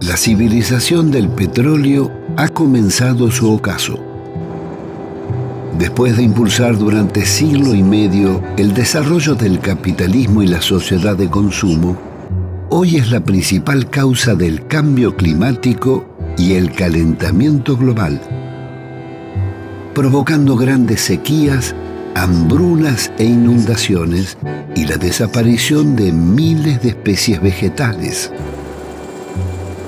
La civilización del petróleo ha comenzado su ocaso. Después de impulsar durante siglo y medio el desarrollo del capitalismo y la sociedad de consumo, hoy es la principal causa del cambio climático y el calentamiento global, provocando grandes sequías, hambrunas e inundaciones y la desaparición de miles de especies vegetales.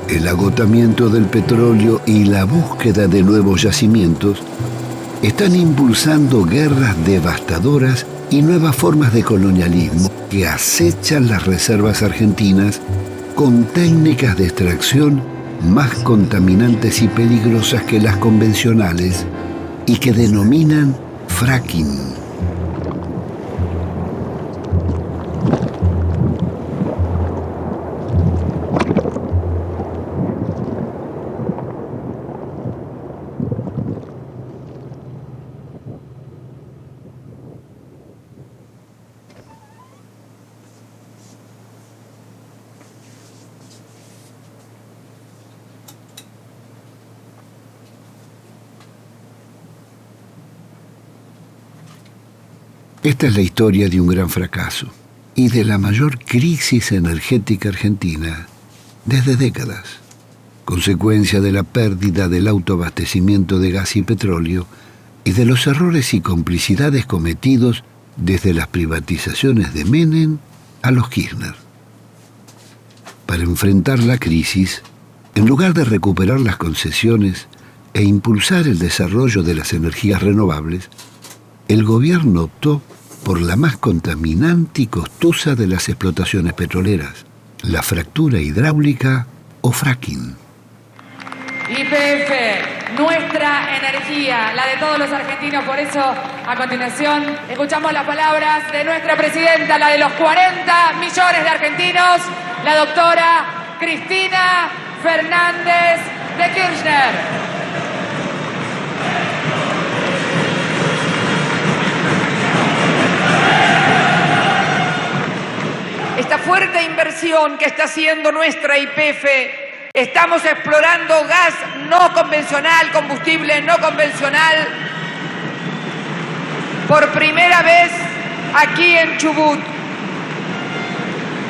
El agotamiento del petróleo y la búsqueda de nuevos yacimientos están impulsando guerras devastadoras y nuevas formas de colonialismo que acechan las reservas argentinas con técnicas de extracción más contaminantes y peligrosas que las convencionales y que denominan fracking. Esta es la historia de un gran fracaso y de la mayor crisis energética argentina desde décadas, consecuencia de la pérdida del autoabastecimiento de gas y petróleo y de los errores y complicidades cometidos desde las privatizaciones de Menem a los Kirchner. Para enfrentar la crisis, en lugar de recuperar las concesiones e impulsar el desarrollo de las energías renovables, el gobierno optó por la más contaminante y costosa de las explotaciones petroleras, la fractura hidráulica o fracking. YPF, nuestra energía, la de todos los argentinos. Por eso, a continuación, escuchamos las palabras de nuestra presidenta, la de los 40 millones de argentinos, la doctora Cristina Fernández de Kirchner. Esta fuerte inversión que está haciendo nuestra YPF, estamos explorando gas no convencional, combustible no convencional, por primera vez aquí en Chubut.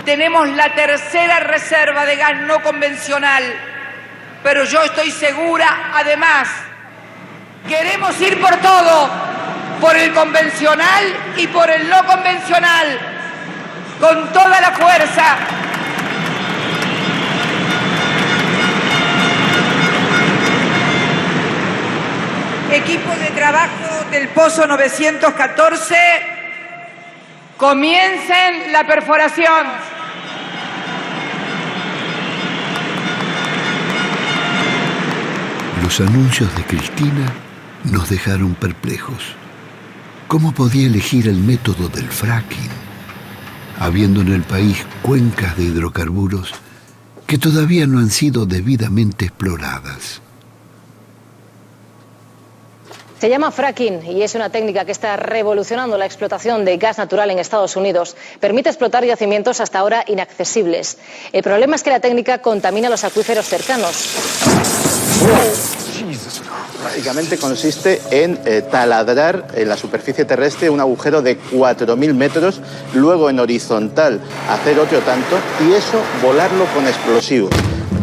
Tenemos la tercera reserva de gas no convencional, pero yo estoy segura, además, queremos ir por todo, por el convencional y por el no convencional, con toda la fuerza. Equipo de trabajo del Pozo 914, comiencen la perforación. Los anuncios de Cristina nos dejaron perplejos. ¿Cómo podía elegir el método del fracking, habiendo en el país cuencas de hidrocarburos que todavía no han sido debidamente exploradas? Se llama fracking y es una técnica que está revolucionando la explotación de gas natural en Estados Unidos. Permite explotar yacimientos hasta ahora inaccesibles. El problema es que la técnica contamina los acuíferos cercanos. Básicamente consiste en taladrar en la superficie terrestre un agujero de 4.000 metros, luego en horizontal hacer otro tanto y eso volarlo con explosivos.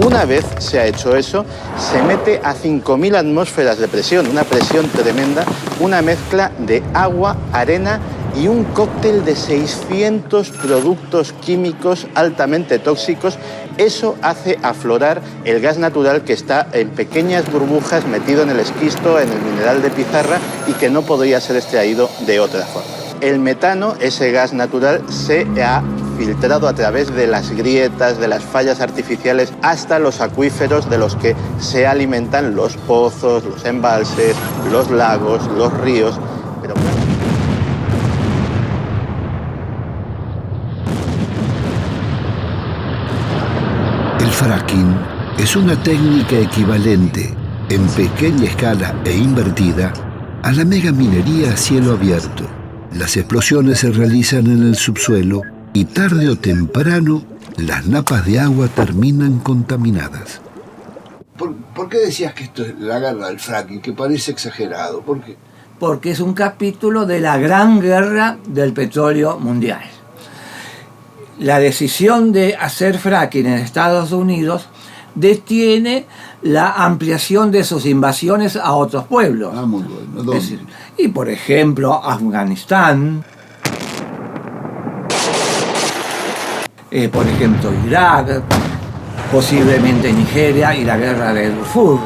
Una vez se ha hecho eso, se mete a 5.000 atmósferas de presión, una presión tremenda, una mezcla de agua, arena y un cóctel de 600 productos químicos altamente tóxicos. Eso hace aflorar el gas natural que está en pequeñas burbujas metido en el esquisto, en el mineral de pizarra y que no podría ser extraído de otra forma. El metano, ese gas natural, se ha filtrado a través de las grietas, de las fallas artificiales, hasta los acuíferos de los que se alimentan los pozos, los embalses, los lagos, los ríos. Pero El fracking es una técnica equivalente, en pequeña escala e invertida, a la megaminería a cielo abierto. Las explosiones se realizan en el subsuelo y tarde o temprano las napas de agua terminan contaminadas. ¿Por qué decías que esto es la guerra del fracking, que parece exagerado? ¿Por qué? Porque es un capítulo de la gran guerra del petróleo mundial. La decisión de hacer fracking en Estados Unidos detiene la ampliación de sus invasiones a otros pueblos. Ah, muy bueno. ¿Dónde? Y por ejemplo, Afganistán, por ejemplo, Irak, posiblemente Nigeria y la guerra del Darfur.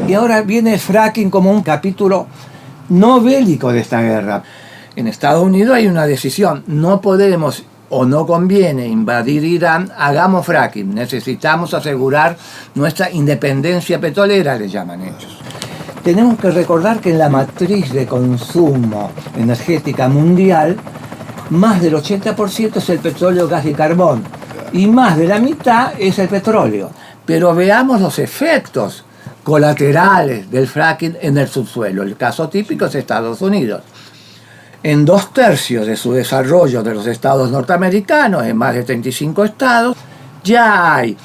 Y ahora viene el fracking como un capítulo no bélico de esta guerra. En Estados Unidos hay una decisión, no podemos o no conviene invadir Irán, hagamos fracking, necesitamos asegurar nuestra independencia petrolera, le llaman ellos. Tenemos que recordar que en la matriz de consumo energética mundial, más del 80% es el petróleo, gas y carbón, y más de la mitad es el petróleo. Pero veamos los efectos colaterales del fracking en el subsuelo. El caso típico es Estados Unidos. En 2/3 de su desarrollo de los estados norteamericanos, en más de 35 estados, ya hay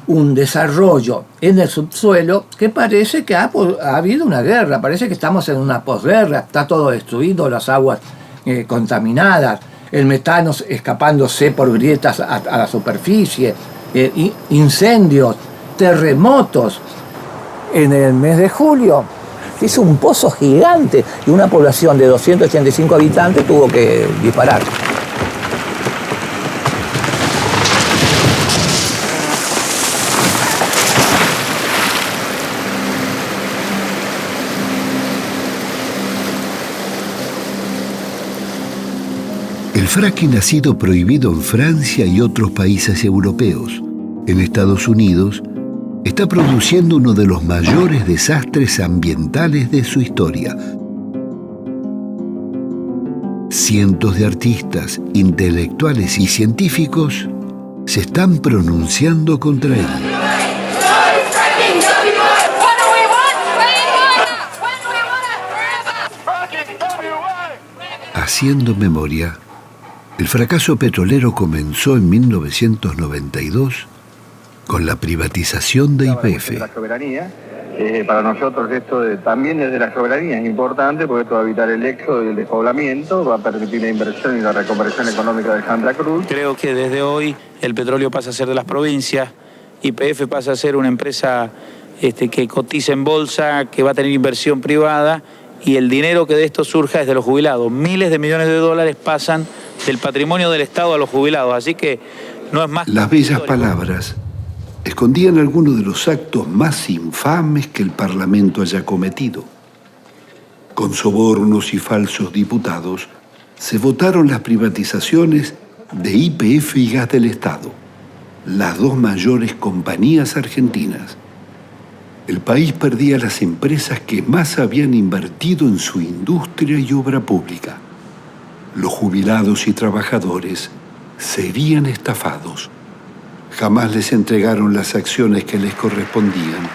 un desarrollo en el subsuelo que parece que ha habido una guerra, parece que estamos en una posguerra, está todo destruido, las aguas contaminadas, el metano escapándose por grietas a la superficie, incendios, terremotos. En el mes de julio hizo un pozo gigante y una población de 285 habitantes tuvo que disparar. El fracking ha sido prohibido en Francia y otros países europeos. En Estados Unidos está produciendo uno de los mayores desastres ambientales de su historia. Cientos de artistas, intelectuales y científicos se están pronunciando contra él. Haciendo memoria, el fracaso petrolero comenzó en 1992 con la privatización de YPF. La soberanía, para nosotros esto también es de la soberanía, es importante porque esto va a evitar el éxodo y el despoblamiento, va a permitir la inversión y la reconversión económica de Santa Cruz. Creo que desde hoy el petróleo pasa a ser de las provincias, YPF pasa a ser una empresa que cotiza en bolsa, que va a tener inversión privada y el dinero que de esto surja es de los jubilados. Miles de millones de dólares pasan del patrimonio del Estado a los jubilados, así que no es más... Las bellas palabras escondían algunos de los actos más infames que el Parlamento haya cometido. Con sobornos y falsos diputados, se votaron las privatizaciones de YPF y Gas del Estado, las dos mayores compañías argentinas. El país perdía las empresas que más habían invertido en su industria y obra pública. Los jubilados y trabajadores serían estafados. Jamás les entregaron las acciones que les correspondían,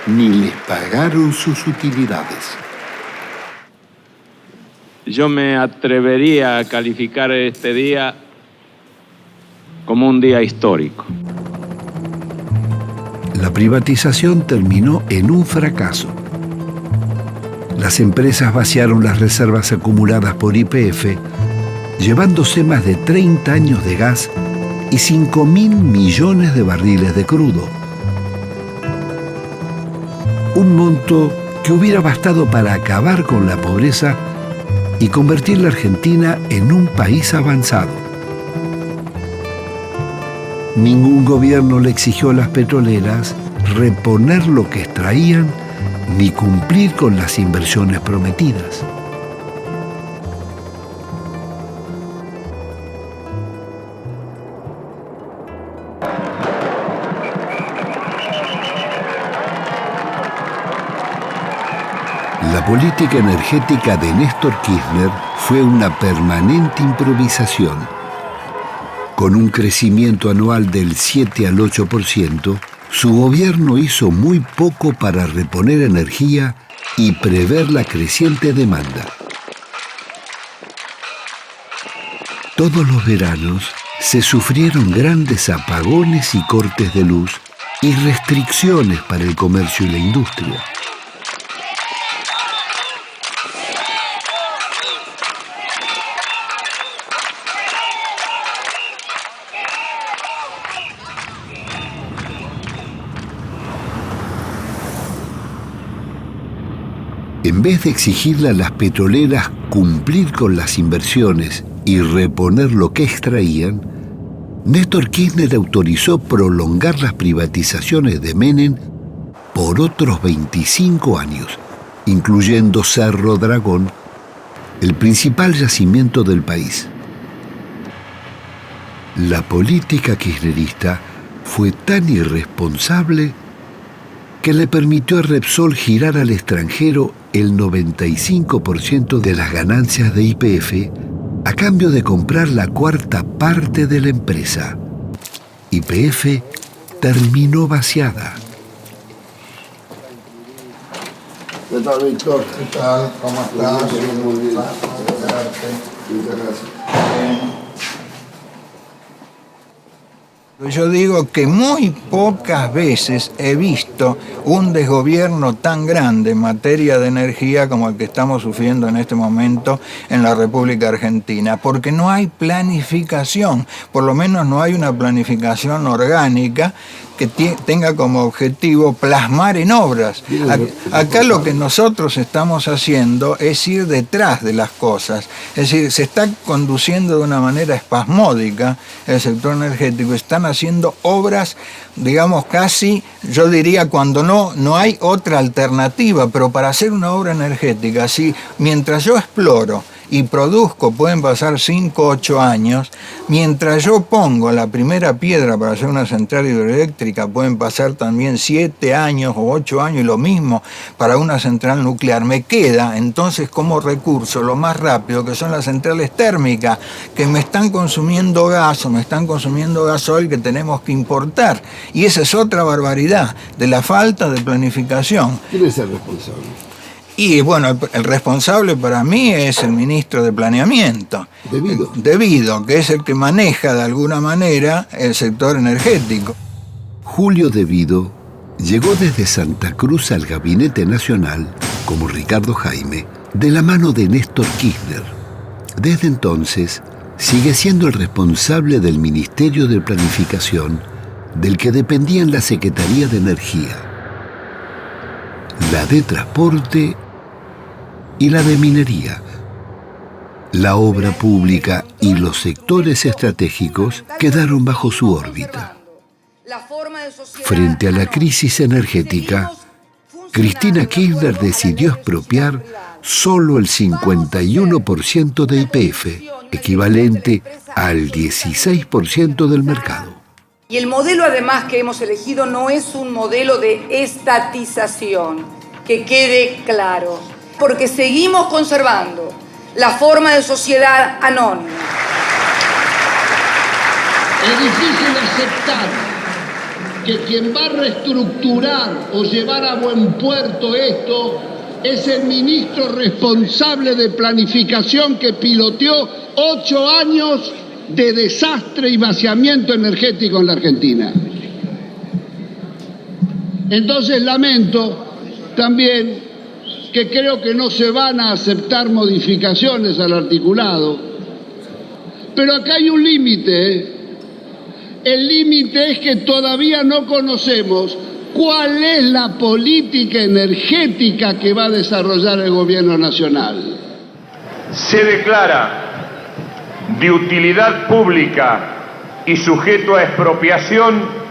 ni les pagaron sus utilidades. Yo me atrevería a calificar este día como un día histórico. La privatización terminó en un fracaso. Las empresas vaciaron las reservas acumuladas por YPF, llevándose más de 30 años de gas y 5.000 millones de barriles de crudo. Un monto que hubiera bastado para acabar con la pobreza y convertir la Argentina en un país avanzado. Ningún gobierno le exigió a las petroleras reponer lo que extraían ni cumplir con las inversiones prometidas. La política energética de Néstor Kirchner fue una permanente improvisación. Con un crecimiento anual del 7 al 8%, su gobierno hizo muy poco para reponer energía y prever la creciente demanda. Todos los veranos se sufrieron grandes apagones y cortes de luz y restricciones para el comercio y la industria. En vez de exigirle a las petroleras cumplir con las inversiones y reponer lo que extraían, Néstor Kirchner autorizó prolongar las privatizaciones de Menem por otros 25 años, incluyendo Cerro Dragón, el principal yacimiento del país. La política kirchnerista fue tan irresponsable que le permitió a Repsol girar al extranjero el 95% de las ganancias de YPF a cambio de comprar la cuarta parte de la empresa. YPF terminó vaciada. ¿Qué tal, Víctor? ¿Qué tal? ¿Cómo estás? Muy bien. Muchas gracias. Yo digo que muy pocas veces he visto un desgobierno tan grande en materia de energía como el que estamos sufriendo en este momento en la República Argentina, porque no hay planificación, por lo menos no hay una planificación orgánica que tenga como objetivo plasmar en obras. Acá lo que nosotros estamos haciendo es ir detrás de las cosas, es decir, se está conduciendo de una manera espasmódica el sector energético, están haciendo obras, digamos, casi, yo diría, cuando no hay otra alternativa, pero para hacer una obra energética, si mientras yo exploro y produzco, pueden pasar 5 o 8 años, mientras yo pongo la primera piedra para hacer una central hidroeléctrica, pueden pasar también 7 años o 8 años, y lo mismo para una central nuclear. Me queda entonces como recurso lo más rápido, que son las centrales térmicas, que me están consumiendo gas o me están consumiendo gasoil que tenemos que importar. Y esa es otra barbaridad de la falta de planificación. ¿Quién es el responsable? Y bueno, el responsable para mí es el ministro de Planeamiento. Debido, que es el que maneja de alguna manera el sector energético. Julio Debido llegó desde Santa Cruz al Gabinete Nacional, como Ricardo Jaime, de la mano de Néstor Kirchner. Desde entonces, sigue siendo el responsable del Ministerio de Planificación, del que dependían la Secretaría de Energía, la de Transporte y la de Minería. La obra pública y los sectores estratégicos quedaron bajo su órbita. Frente a la crisis energética, Cristina Kirchner decidió expropiar solo el 51% de YPF, equivalente al 16% del mercado. Y el modelo además que hemos elegido no es un modelo de estatización, que quede claro, porque seguimos conservando la forma de sociedad anónima. Es difícil aceptar que quien va a reestructurar o llevar a buen puerto esto es el ministro responsable de planificación que piloteó 8 años de desastre y vaciamiento energético en la Argentina. Entonces lamento también que creo que no se van a aceptar modificaciones al articulado, pero acá hay un límite. El límite es que todavía no conocemos cuál es la política energética que va a desarrollar el gobierno nacional. Se declara de utilidad pública y sujeto a expropiación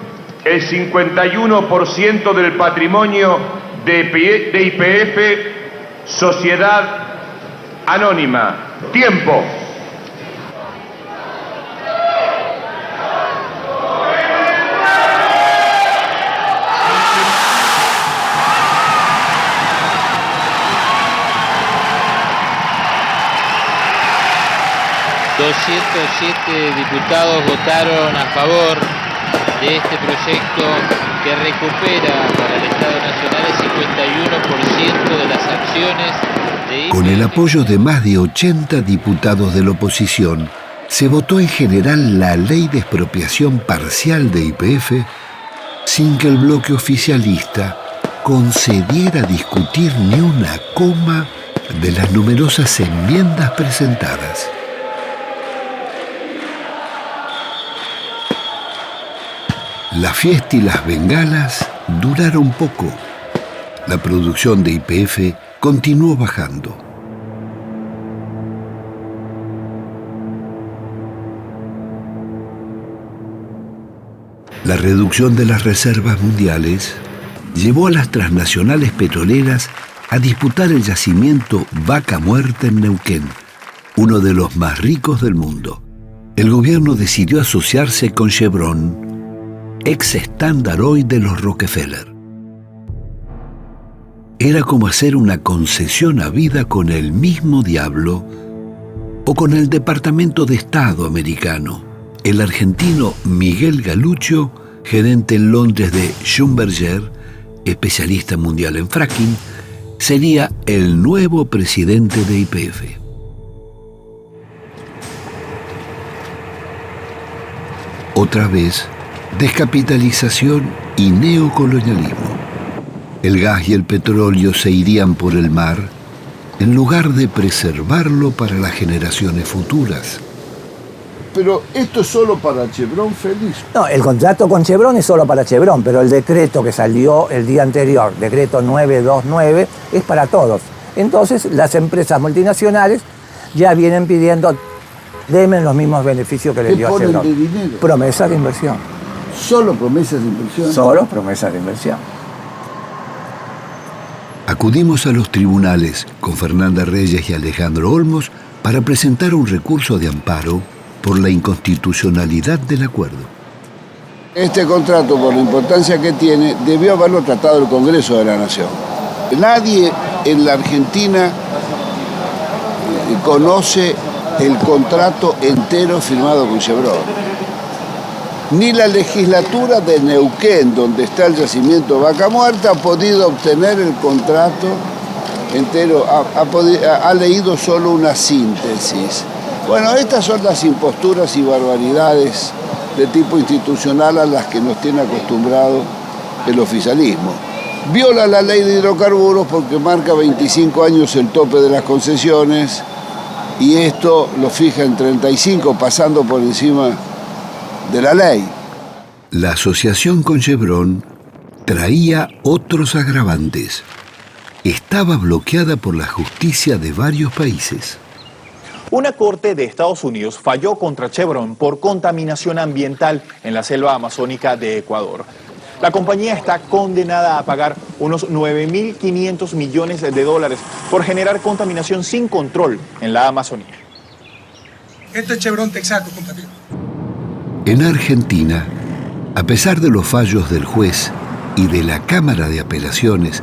el 51% del patrimonio de YPF, Sociedad Anónima. Tiempo. 207 diputados votaron a favor de este proyecto que recupera para el Estado Nacional el 51% de las acciones de Con el apoyo de más de 80 diputados de la oposición, se votó en general la ley de expropiación parcial de YPF sin que el bloque oficialista concediera discutir ni una coma de las numerosas enmiendas presentadas. La fiesta y las bengalas duraron poco. La producción de YPF continuó bajando. La reducción de las reservas mundiales llevó a las transnacionales petroleras a disputar el yacimiento Vaca Muerta en Neuquén, uno de los más ricos del mundo. El gobierno decidió asociarse con Chevron, ex Standard Oil de los Rockefeller. Era como hacer una concesión a vida con el mismo diablo o con el Departamento de Estado americano. El argentino Miguel Galuccio, gerente en Londres de Schlumberger, especialista mundial en fracking, sería el nuevo presidente de YPF. Otra vez, descapitalización y neocolonialismo. El gas y el petróleo se irían por el mar en lugar de preservarlo para las generaciones futuras. Pero esto es solo para Chevron, Félix. No, el contrato con Chevron es solo para Chevron, pero el decreto que salió el día anterior, decreto 929, es para todos. Entonces, las empresas multinacionales ya vienen pidiendo, denme los mismos beneficios que les dio a Chevron. ¿Qué ponen de dinero? Promesas de inversión. ¿Solo promesas de inversión? Solo promesas de inversión. Acudimos a los tribunales con Fernanda Reyes y Alejandro Olmos para presentar un recurso de amparo por la inconstitucionalidad del acuerdo. Este contrato, por la importancia que tiene, debió haberlo tratado el Congreso de la Nación. Nadie en la Argentina conoce el contrato entero firmado con Chevron. Ni la legislatura de Neuquén, donde está el yacimiento Vaca Muerta, ha podido obtener el contrato entero, ha leído solo una síntesis. Bueno, estas son las imposturas y barbaridades de tipo institucional a las que nos tiene acostumbrado el oficialismo. Viola la ley de hidrocarburos porque marca 25 años el tope de las concesiones y esto lo fija en 35, pasando por encima de la ley. La asociación con Chevron traía otros agravantes. Estaba bloqueada por la justicia de varios países. Una corte de Estados Unidos falló contra Chevron por contaminación ambiental en la selva amazónica de Ecuador. La compañía está condenada a pagar unos 9.500 millones de dólares por generar contaminación sin control en la Amazonía. Esto es Chevron Texaco, compañero. En Argentina, a pesar de los fallos del juez y de la Cámara de Apelaciones,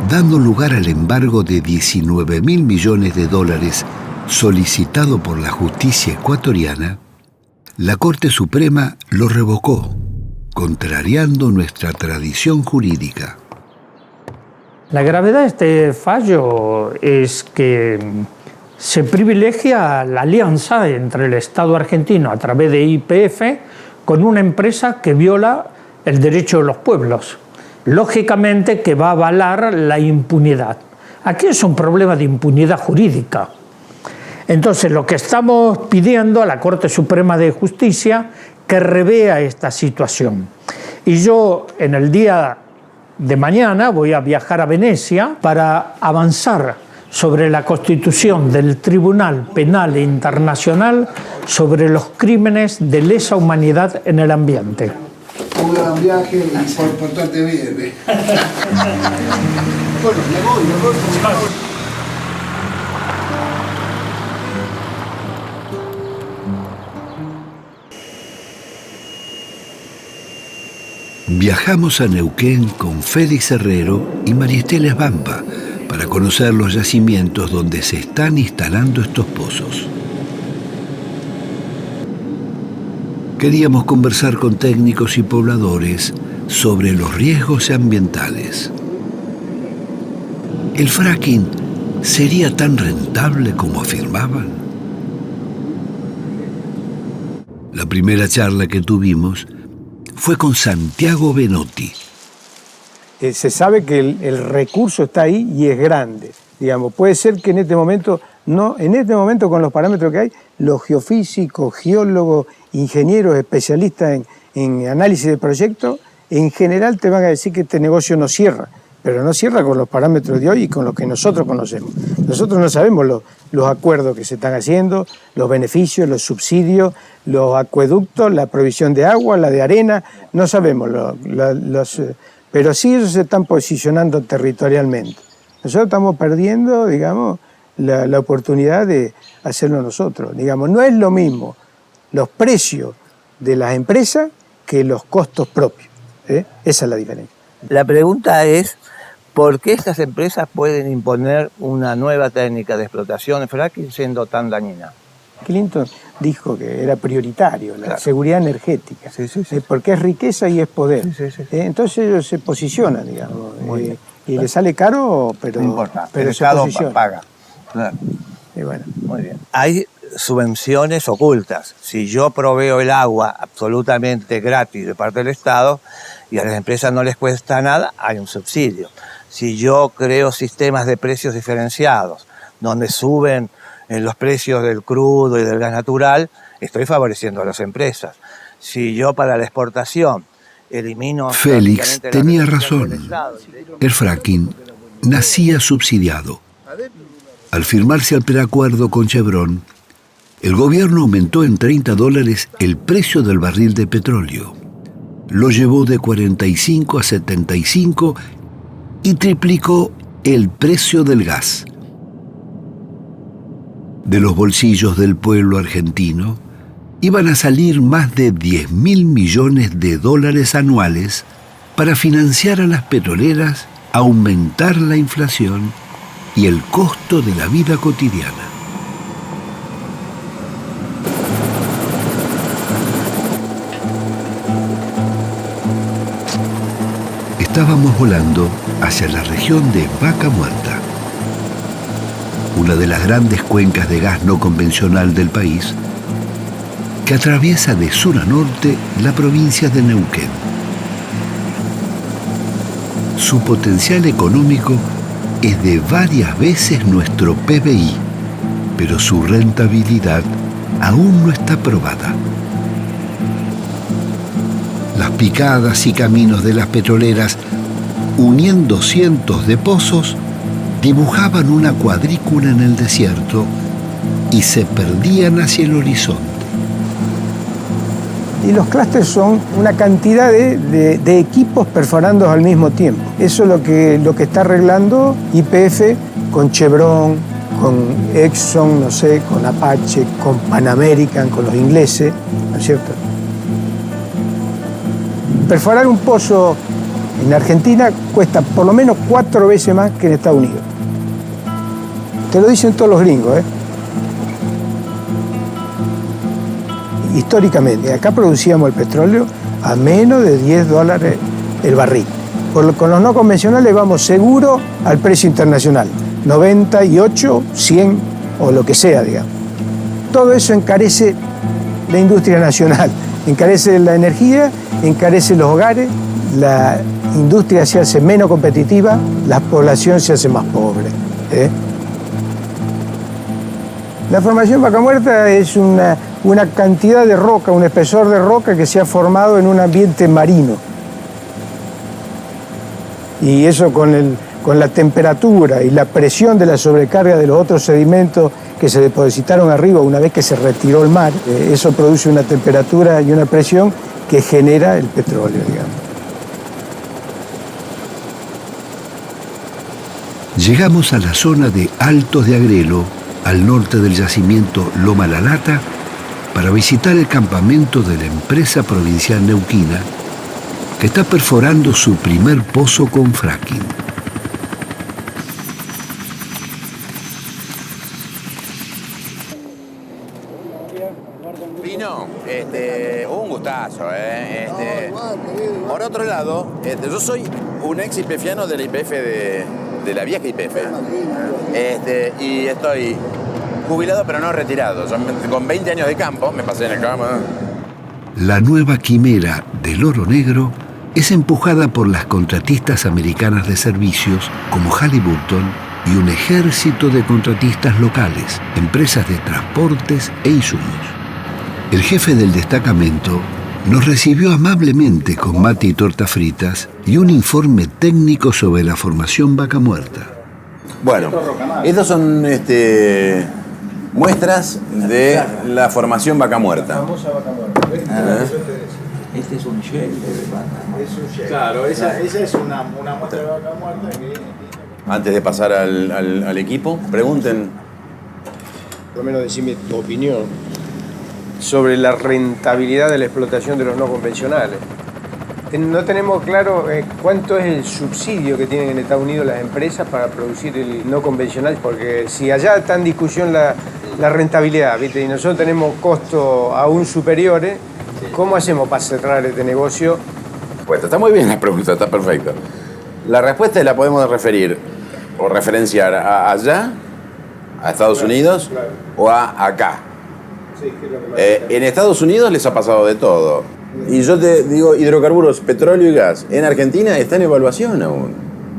dando lugar al embargo de 19.000 millones de dólares solicitado por la justicia ecuatoriana, la Corte Suprema lo revocó, contrariando nuestra tradición jurídica. La gravedad de este fallo es que se privilegia la alianza entre el Estado argentino a través de YPF con una empresa que viola el derecho de los pueblos. Lógicamente que va a avalar la impunidad. Aquí es un problema de impunidad jurídica. Entonces, lo que estamos pidiendo a la Corte Suprema de Justicia que revea esta situación. Y yo, en el día de mañana, voy a viajar a Venecia para avanzar sobre la constitución del Tribunal Penal Internacional sobre los crímenes de lesa humanidad en el ambiente. Un gran viaje y portate bien. Bueno, me voy. Viajamos a Neuquén con Félix Herrero y María Estela Bamba para conocer los yacimientos donde se están instalando estos pozos. Queríamos conversar con técnicos y pobladores sobre los riesgos ambientales. ¿El fracking sería tan rentable como afirmaban? La primera charla que tuvimos fue con Santiago Benotti. Se sabe que el recurso está ahí y es grande. Digamos, puede ser que en este momento con los parámetros que hay, los geofísicos, geólogos, ingenieros, especialistas en análisis de proyectos, en general te van a decir que este negocio no cierra, pero no cierra con los parámetros de hoy y con los que nosotros conocemos. Nosotros no sabemos los acuerdos que se están haciendo, los beneficios, los subsidios, los acueductos, la provisión de agua, la de arena, no sabemos, pero sí ellos se están posicionando territorialmente. Nosotros estamos perdiendo, digamos, la oportunidad de hacerlo nosotros. Digamos, no es lo mismo los precios de las empresas que los costos propios. Esa es la diferencia. La pregunta es, ¿por qué estas empresas pueden imponer una nueva técnica de explotación de fracking siendo tan dañina? Clinton dijo que era prioritario la seguridad energética, porque es riqueza y es poder. Entonces ellos se posicionan, digamos, y les sale caro, pero, no importa, pero el se Estado posiciona. paga. Claro. Y bueno, muy bien. Hay subvenciones ocultas. Si yo proveo el agua absolutamente gratis de parte del Estado y a las empresas no les cuesta nada, hay un subsidio. Si yo creo sistemas de precios diferenciados, donde suben los precios del crudo y del gas natural, estoy favoreciendo a las empresas. Si yo para la exportación elimino... Félix tenía razón. El fracking nacía subsidiado. Al firmarse el preacuerdo con Chevron, el gobierno aumentó en $30 el precio del barril de petróleo. Lo llevó de 45 a 75 y triplicó el precio del gas. De los bolsillos del pueblo argentino iban a salir más de $10.000 millones anuales para financiar a las petroleras, aumentar la inflación y el costo de la vida cotidiana. Estábamos volando hacia la región de Vaca Muerta, una de las grandes cuencas de gas no convencional del país, que atraviesa de sur a norte la provincia de Neuquén. Su potencial económico es de varias veces nuestro PBI, pero su rentabilidad aún no está probada. Las picadas y caminos de las petroleras, uniendo cientos de pozos, dibujaban una cuadrícula en el desierto y se perdían hacia el horizonte. Y los clústeres son una cantidad de equipos perforando al mismo tiempo. Eso es lo que está arreglando YPF con Chevron, con Exxon, no sé, con Apache, con Pan American, con los ingleses, ¿no es cierto? Perforar un pozo en Argentina cuesta por lo menos 4 veces más que en Estados Unidos. Te lo dicen todos los gringos, Históricamente, acá producíamos el petróleo a menos de $10 el barril. Con los no convencionales vamos seguro al precio internacional, 98, 100 o lo que sea, digamos. Todo eso encarece la industria nacional, encarece la energía, encarece los hogares, la industria se hace menos competitiva, la población se hace más pobre. La formación Vaca Muerta es una cantidad de roca, un espesor de roca que se ha formado en un ambiente marino. Y eso con la temperatura y la presión de la sobrecarga de los otros sedimentos que se depositaron arriba una vez que se retiró el mar, eso produce una temperatura y una presión que genera el petróleo, digamos. Llegamos a la zona de Altos de Agrelo, al norte del yacimiento Loma La Lata, para visitar el campamento de la empresa provincial neuquina que está perforando su primer pozo con fracking. Pino, un gustazo, Por otro lado, yo soy un ex IPFiano de la IPF de la vieja IPF. Y estoy jubilado pero no retirado. Yo, con 20 años de campo, me pasé en el campo. La nueva quimera del oro negro es empujada por las contratistas americanas de servicios como Halliburton y un ejército de contratistas locales, empresas de transportes e insumos. El jefe del destacamento nos recibió amablemente con mate y tortas fritas y un informe técnico sobre la formación Vaca Muerta. Bueno, estos son muestras de la formación Vaca Muerta. Famosa Vaca Muerta. Este es un shell de vaca. Claro, esa es una muestra de Vaca Muerta que... Antes de pasar al equipo, pregunten. Por lo menos decime tu opinión sobre la rentabilidad de la explotación de los no convencionales. No tenemos claro cuánto es el subsidio que tienen en Estados Unidos las empresas para producir el no convencional, porque si allá está en discusión la rentabilidad, ¿viste? Y nosotros tenemos costos aún superiores, ¿cómo hacemos para cerrar este negocio? Pues está muy bien la pregunta, está perfecto. La respuesta la podemos referir o referenciar a allá, a Estados Unidos, o a acá. En Estados Unidos les ha pasado de todo. Y yo te digo, hidrocarburos, petróleo y gas, en Argentina está en evaluación aún.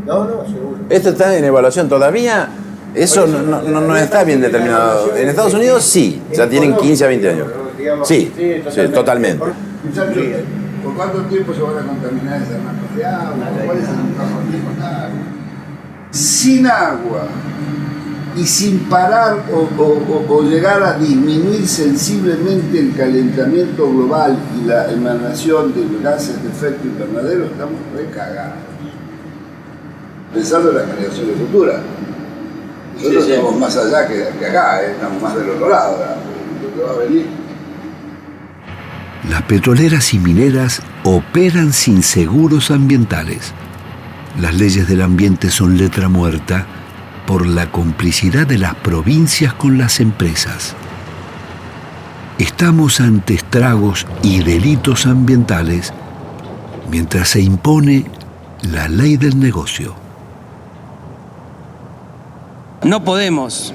No, seguro. Esto está en evaluación todavía. Eso no está bien determinado. En Estados Unidos sí, ya tienen 15 a 20 años. Sí, totalmente. ¿Por cuánto tiempo se van a contaminar esas napas de agua? ¿Cuál es el tiempo? Sin agua y sin parar o llegar a disminuir sensiblemente el calentamiento global y la emanación de gases de efecto invernadero, estamos recagados. Pensando en las generaciones futuras. Nosotros estamos más allá que acá, estamos más del otro lado, lo que va a venir. Las petroleras y mineras operan sin seguros ambientales. Las leyes del ambiente son letra muerta por la complicidad de las provincias con las empresas. Estamos ante estragos y delitos ambientales mientras se impone la ley del negocio. No podemos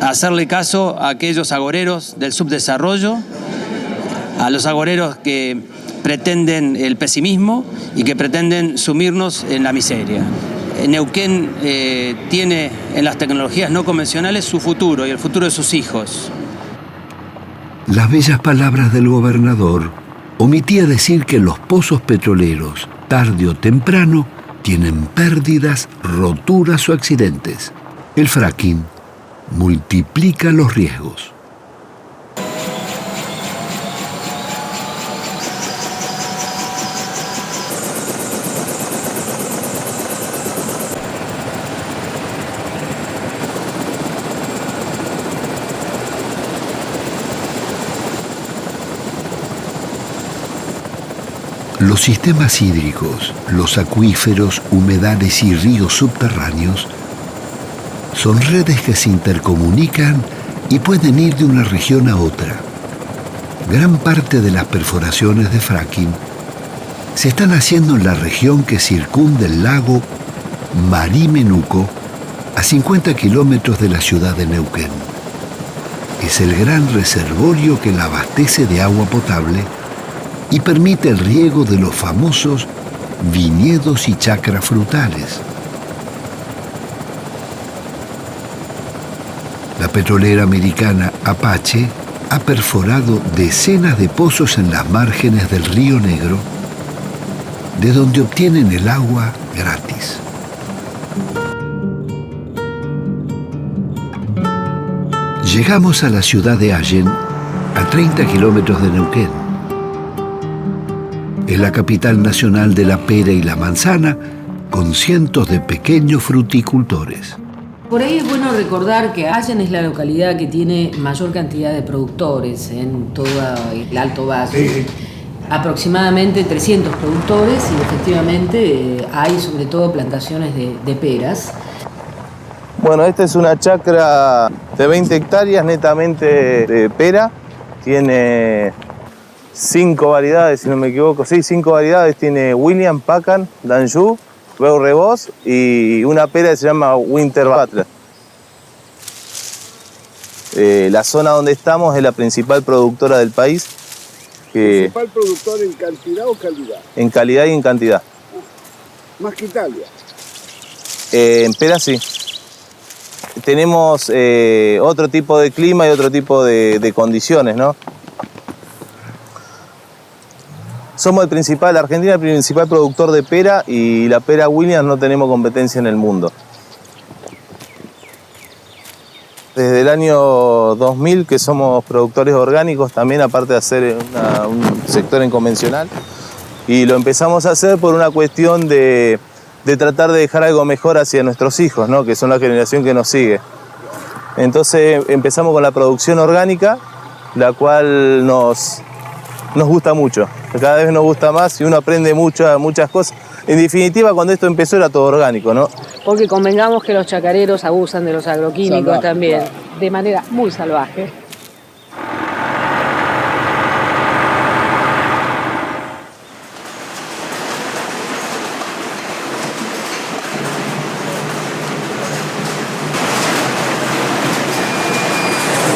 hacerle caso a aquellos agoreros del subdesarrollo, a los agoreros que pretenden el pesimismo y que pretenden sumirnos en la miseria. Neuquén tiene en las tecnologías no convencionales su futuro y el futuro de sus hijos. Las bellas palabras del gobernador omitía decir que los pozos petroleros, tarde o temprano, tienen pérdidas, roturas o accidentes. El fracking multiplica los riesgos. Los sistemas hídricos, los acuíferos, humedales y ríos subterráneos son redes que se intercomunican y pueden ir de una región a otra. Gran parte de las perforaciones de fracking se están haciendo en la región que circunda el lago Marí-Menuco, a 50 kilómetros de la ciudad de Neuquén. Es el gran reservorio que la abastece de agua potable y permite el riego de los famosos viñedos y chacras frutales. La petrolera americana Apache ha perforado decenas de pozos en las márgenes del Río Negro, de donde obtienen el agua gratis. Llegamos a la ciudad de Allen, a 30 kilómetros de Neuquén. Es la capital nacional de la pera y la manzana, con cientos de pequeños fruticultores. Por ahí es bueno recordar que Allen es la localidad que tiene mayor cantidad de productores en todo el Alto Valle. Sí. Aproximadamente 300 productores y efectivamente hay sobre todo plantaciones de peras. Bueno, esta es una chacra de 20 hectáreas netamente de pera. Tiene 5 variedades, si no me equivoco. Sí, 5 variedades. Tiene William, Pacan, Danjou, Beau Reboz y una pera que se llama Winter Butler. La zona donde estamos es la principal productora del país. ¿Principal productor en cantidad o calidad? En calidad y en cantidad. Más que Italia. En pera sí. Tenemos otro tipo de clima y otro tipo de condiciones, ¿no? Somos Argentina el principal productor de pera, y la pera Williams no tenemos competencia en el mundo. Desde el año 2000 que somos productores orgánicos también, aparte de hacer un sector en convencional. Y lo empezamos a hacer por una cuestión de tratar de dejar algo mejor hacia nuestros hijos, ¿no? Que son la generación que nos sigue. Entonces empezamos con la producción orgánica, la cual nos gusta mucho. Cada vez nos gusta más y uno aprende muchas cosas. En definitiva, cuando esto empezó era todo orgánico, ¿no? Porque convengamos que los chacareros abusan de los agroquímicos también, de manera muy salvaje.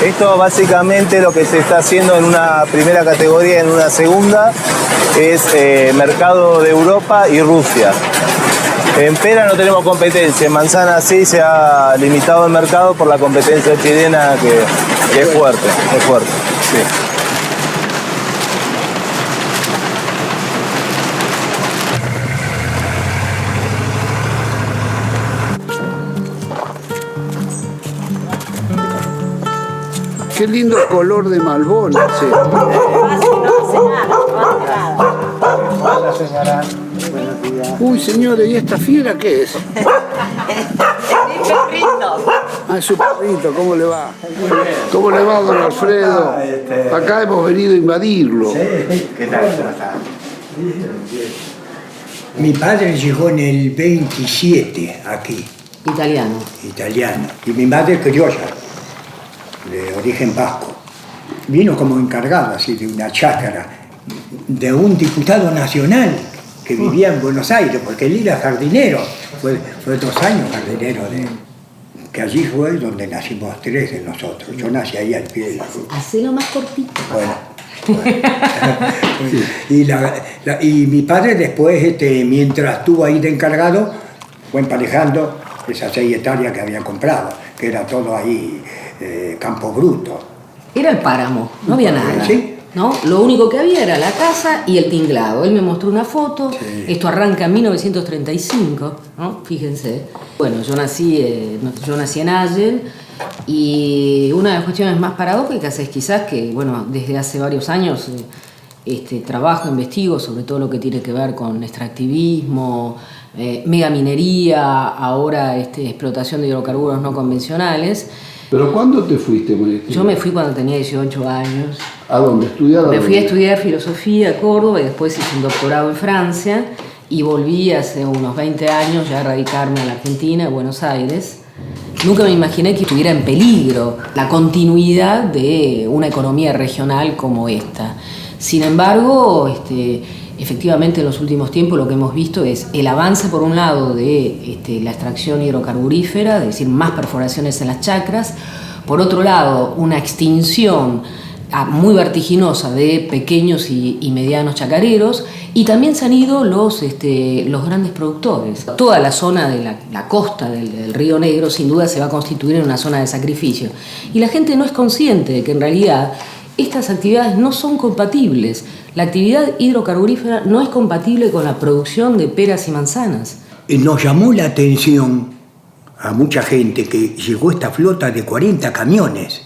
Esto básicamente lo que se está haciendo en una primera categoría, en una segunda, es mercado de Europa y Rusia. En pera no tenemos competencia, en manzana sí se ha limitado el mercado por la competencia chilena que es fuerte, sí. Qué lindo color de Malbón. Sí. Hola, señora. Buenos días. Uy, señores, ¿y esta fiera qué es? Mi perrito. Ah, es su perrito, ¿cómo le va? ¿Cómo le va, don Alfredo? Acá hemos venido a invadirlo. ¿Qué tal? ¿Cómo está? Mi padre llegó en el 27 aquí. Italiano. Italiano. Y mi madre criolla, de origen vasco. Vino como encargado así de una chácara de un diputado nacional que vivía en Buenos Aires, porque él era jardinero. Fue 2 años jardinero que allí fue donde nacimos 3 de nosotros. Yo nací ahí al pie de la ruta. Hacelo más cortito. Bueno. Y mi padre después, mientras estuvo ahí de encargado, fue emparejando esas 6 hectáreas que había comprado, que era todo ahí campo bruto. Era el páramo, no había nada. ¿Sí? ¿No? Lo único que había era la casa y el tinglado. Él me mostró una foto, esto arranca en 1935, ¿no? Fíjense. Bueno, yo nací en Allen, y una de las cuestiones más paradójicas es quizás que, bueno, desde hace varios años trabajo, investigo sobre todo lo que tiene que ver con extractivismo, megaminería, ahora explotación de hidrocarburos no convencionales. ¿Pero cuándo te fuiste, María? Yo me fui cuando tenía 18 años. ¿A dónde? ¿Estudiar? Me fui a estudiar filosofía a Córdoba y después hice un doctorado en Francia y volví hace unos 20 años ya a radicarme en la Argentina, en Buenos Aires. Nunca me imaginé que estuviera en peligro la continuidad de una economía regional como esta. Sin embargo, efectivamente en los últimos tiempos lo que hemos visto es el avance por un lado de la extracción hidrocarburífera, es decir, más perforaciones en las chacras, por otro lado una extinción muy vertiginosa de pequeños y medianos chacareros, y también se han ido los grandes productores. Toda la zona de la costa del Río Negro sin duda se va a constituir en una zona de sacrificio, y la gente no es consciente de que en realidad estas actividades no son compatibles. La actividad hidrocarburífera no es compatible con la producción de peras y manzanas. Nos llamó la atención a mucha gente que llegó esta flota de 40 camiones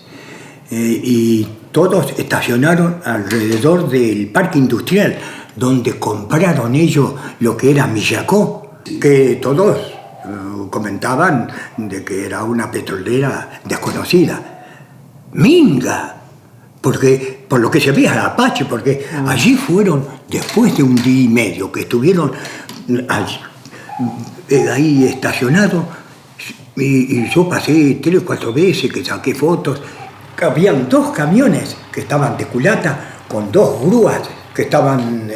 y todos estacionaron alrededor del parque industrial donde compraron ellos lo que era Millacó, que todos comentaban de que era una petrolera desconocida. Minga. Porque, por lo que se veía a Apache, porque allí fueron, después de un día y medio que estuvieron ahí estacionados, y yo pasé 3 o 4 veces que saqué fotos, habían 2 camiones que estaban de culata, con 2 grúas que estaban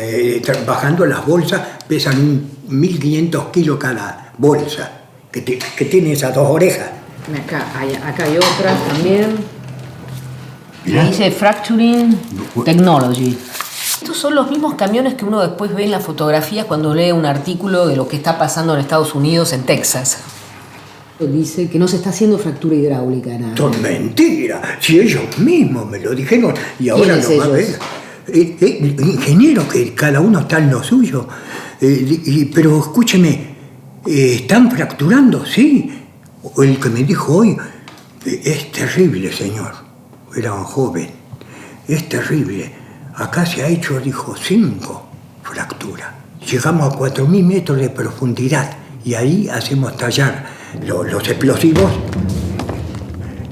bajando las bolsas, pesan 1.500 kilos cada bolsa, que tiene esas 2 orejas. Acá hay otras también. Dice Fracturing Technology. Estos son los mismos camiones que uno después ve en las fotografías cuando lee un artículo de lo que está pasando en Estados Unidos, en Texas. Dice que no se está haciendo fractura hidráulica, nada. Son mentiras. Si ellos mismos me lo dijeron y ahora lo va a ver. Ingeniero, que cada uno está en lo suyo. Pero escúcheme, ¿están fracturando? Sí. El que me dijo hoy, es terrible, señor. Era un joven. Es terrible. Acá se ha hecho, dijo, 5 fracturas. Llegamos a 4.000 metros de profundidad y ahí hacemos tallar los explosivos.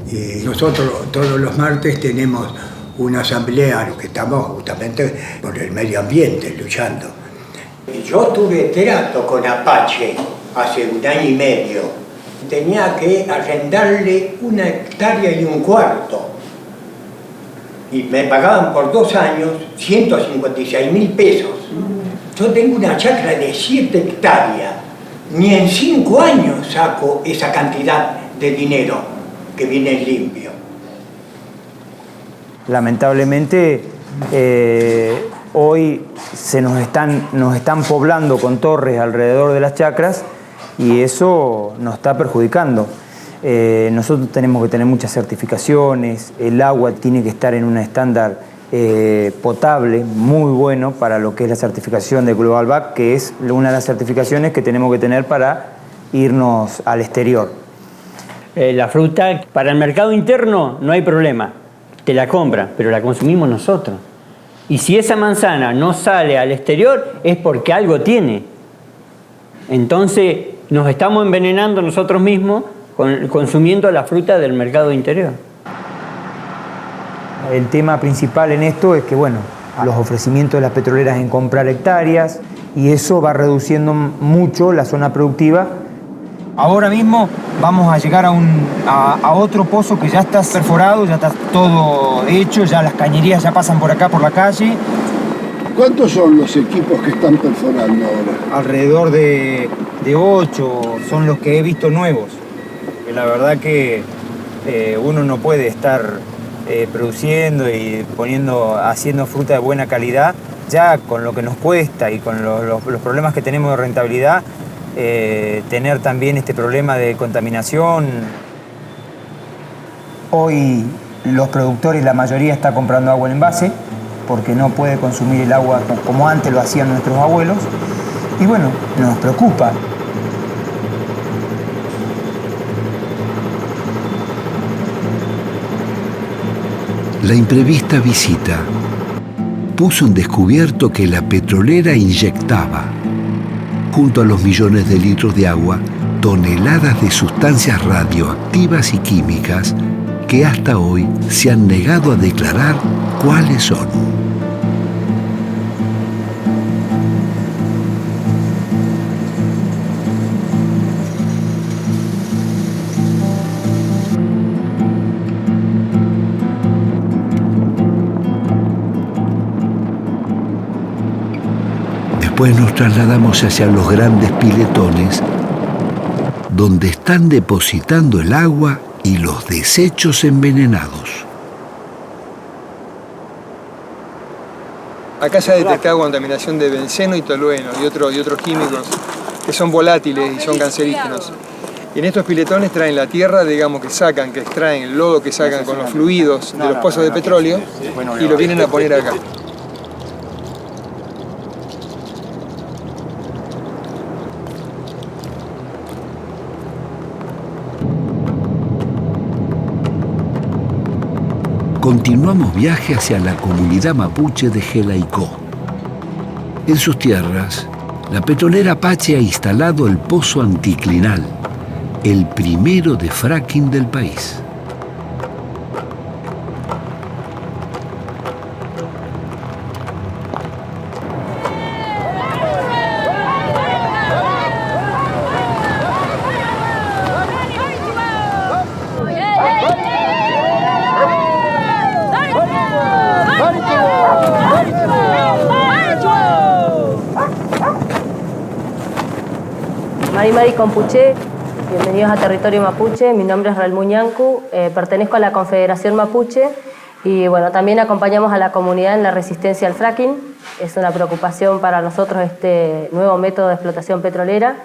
Y nosotros todos los martes tenemos una asamblea, lo que estamos justamente por el medio ambiente luchando. Yo tuve trato con Apache hace 1 año y medio. Tenía que arrendarle 1 hectárea y 1/4. Y me pagaban por 2 años 156.000 pesos. Yo tengo una chacra de 7 hectáreas. Ni en 5 años saco esa cantidad de dinero que viene limpio. Lamentablemente, hoy nos están poblando con torres alrededor de las chacras y eso nos está perjudicando. Nosotros tenemos que tener muchas certificaciones, el agua tiene que estar en un estándar potable, muy bueno para lo que es la certificación de Global Back, que es una de las certificaciones que tenemos que tener para irnos al exterior. La fruta para el mercado interno no hay problema, te la compran, pero la consumimos nosotros. Y si esa manzana no sale al exterior es porque algo tiene. Entonces nos estamos envenenando nosotros mismos consumiendo la fruta del mercado interior. El tema principal en esto es que, bueno, los ofrecimientos de las petroleras en comprar hectáreas y eso va reduciendo mucho la zona productiva. Ahora mismo vamos a llegar a otro pozo que ya está perforado, ya está todo hecho, ya las cañerías ya pasan por acá, por la calle. ¿Cuántos son los equipos que están perforando ahora? Alrededor de 8 son los que he visto nuevos. La verdad que uno no puede estar produciendo y haciendo fruta de buena calidad, ya con lo que nos cuesta y con los problemas que tenemos de rentabilidad, tener también este problema de contaminación. Hoy los productores, la mayoría está comprando agua en envase porque no puede consumir el agua como antes lo hacían nuestros abuelos y bueno, nos preocupa. La imprevista visita puso en descubierto que la petrolera inyectaba, junto a los millones de litros de agua, toneladas de sustancias radioactivas y químicas que hasta hoy se han negado a declarar cuáles son. Después nos trasladamos hacia los grandes piletones, donde están depositando el agua y los desechos envenenados. Acá se ha detectado contaminación de benceno y tolueno y otros químicos que son volátiles y son cancerígenos. Y en estos piletones traen la tierra, digamos, que extraen el lodo que sacan con los fluidos de los pozos de petróleo y lo vienen a poner acá. Continuamos viaje hacia la comunidad mapuche de Jelaicó. En sus tierras, la petrolera Apache ha instalado el pozo anticlinal, el primero de fracking del país. Mari Mari Compuché, bienvenidos a Territorio Mapuche. Mi nombre es Ralmu Ñancu, pertenezco a la Confederación Mapuche y bueno, también acompañamos a la comunidad en la resistencia al fracking. Es una preocupación para nosotros este nuevo método de explotación petrolera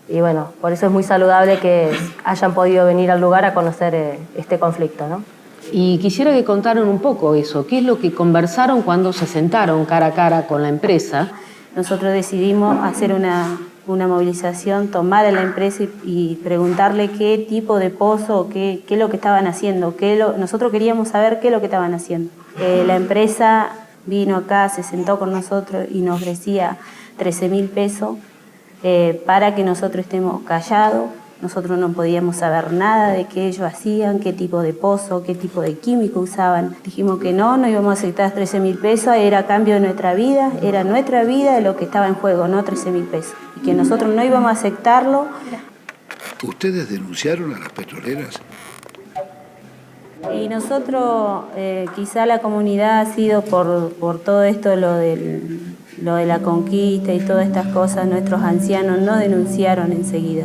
y bueno, por eso es muy saludable que hayan podido venir al lugar a conocer este conflicto, ¿no? Y quisiera que contaran un poco eso, qué es lo que conversaron cuando se sentaron cara a cara con la empresa. Nosotros decidimos hacer una movilización, tomar a la empresa y preguntarle qué tipo de pozo, qué es lo que estaban haciendo. Nosotros queríamos saber qué es lo que estaban haciendo. La empresa vino acá, se sentó con nosotros y nos ofrecía 13.000 pesos para que nosotros estemos callados. Nosotros no podíamos saber nada de qué ellos hacían, qué tipo de pozo, qué tipo de químico usaban. Dijimos que no íbamos a aceptar 13.000 pesos, era a cambio de nuestra vida, era nuestra vida lo que estaba en juego, no 13.000 pesos. Y que nosotros no íbamos a aceptarlo. ¿Ustedes denunciaron a las petroleras? Y nosotros, quizá la comunidad ha sido por todo esto, lo de la conquista y todas estas cosas, nuestros ancianos no denunciaron enseguida.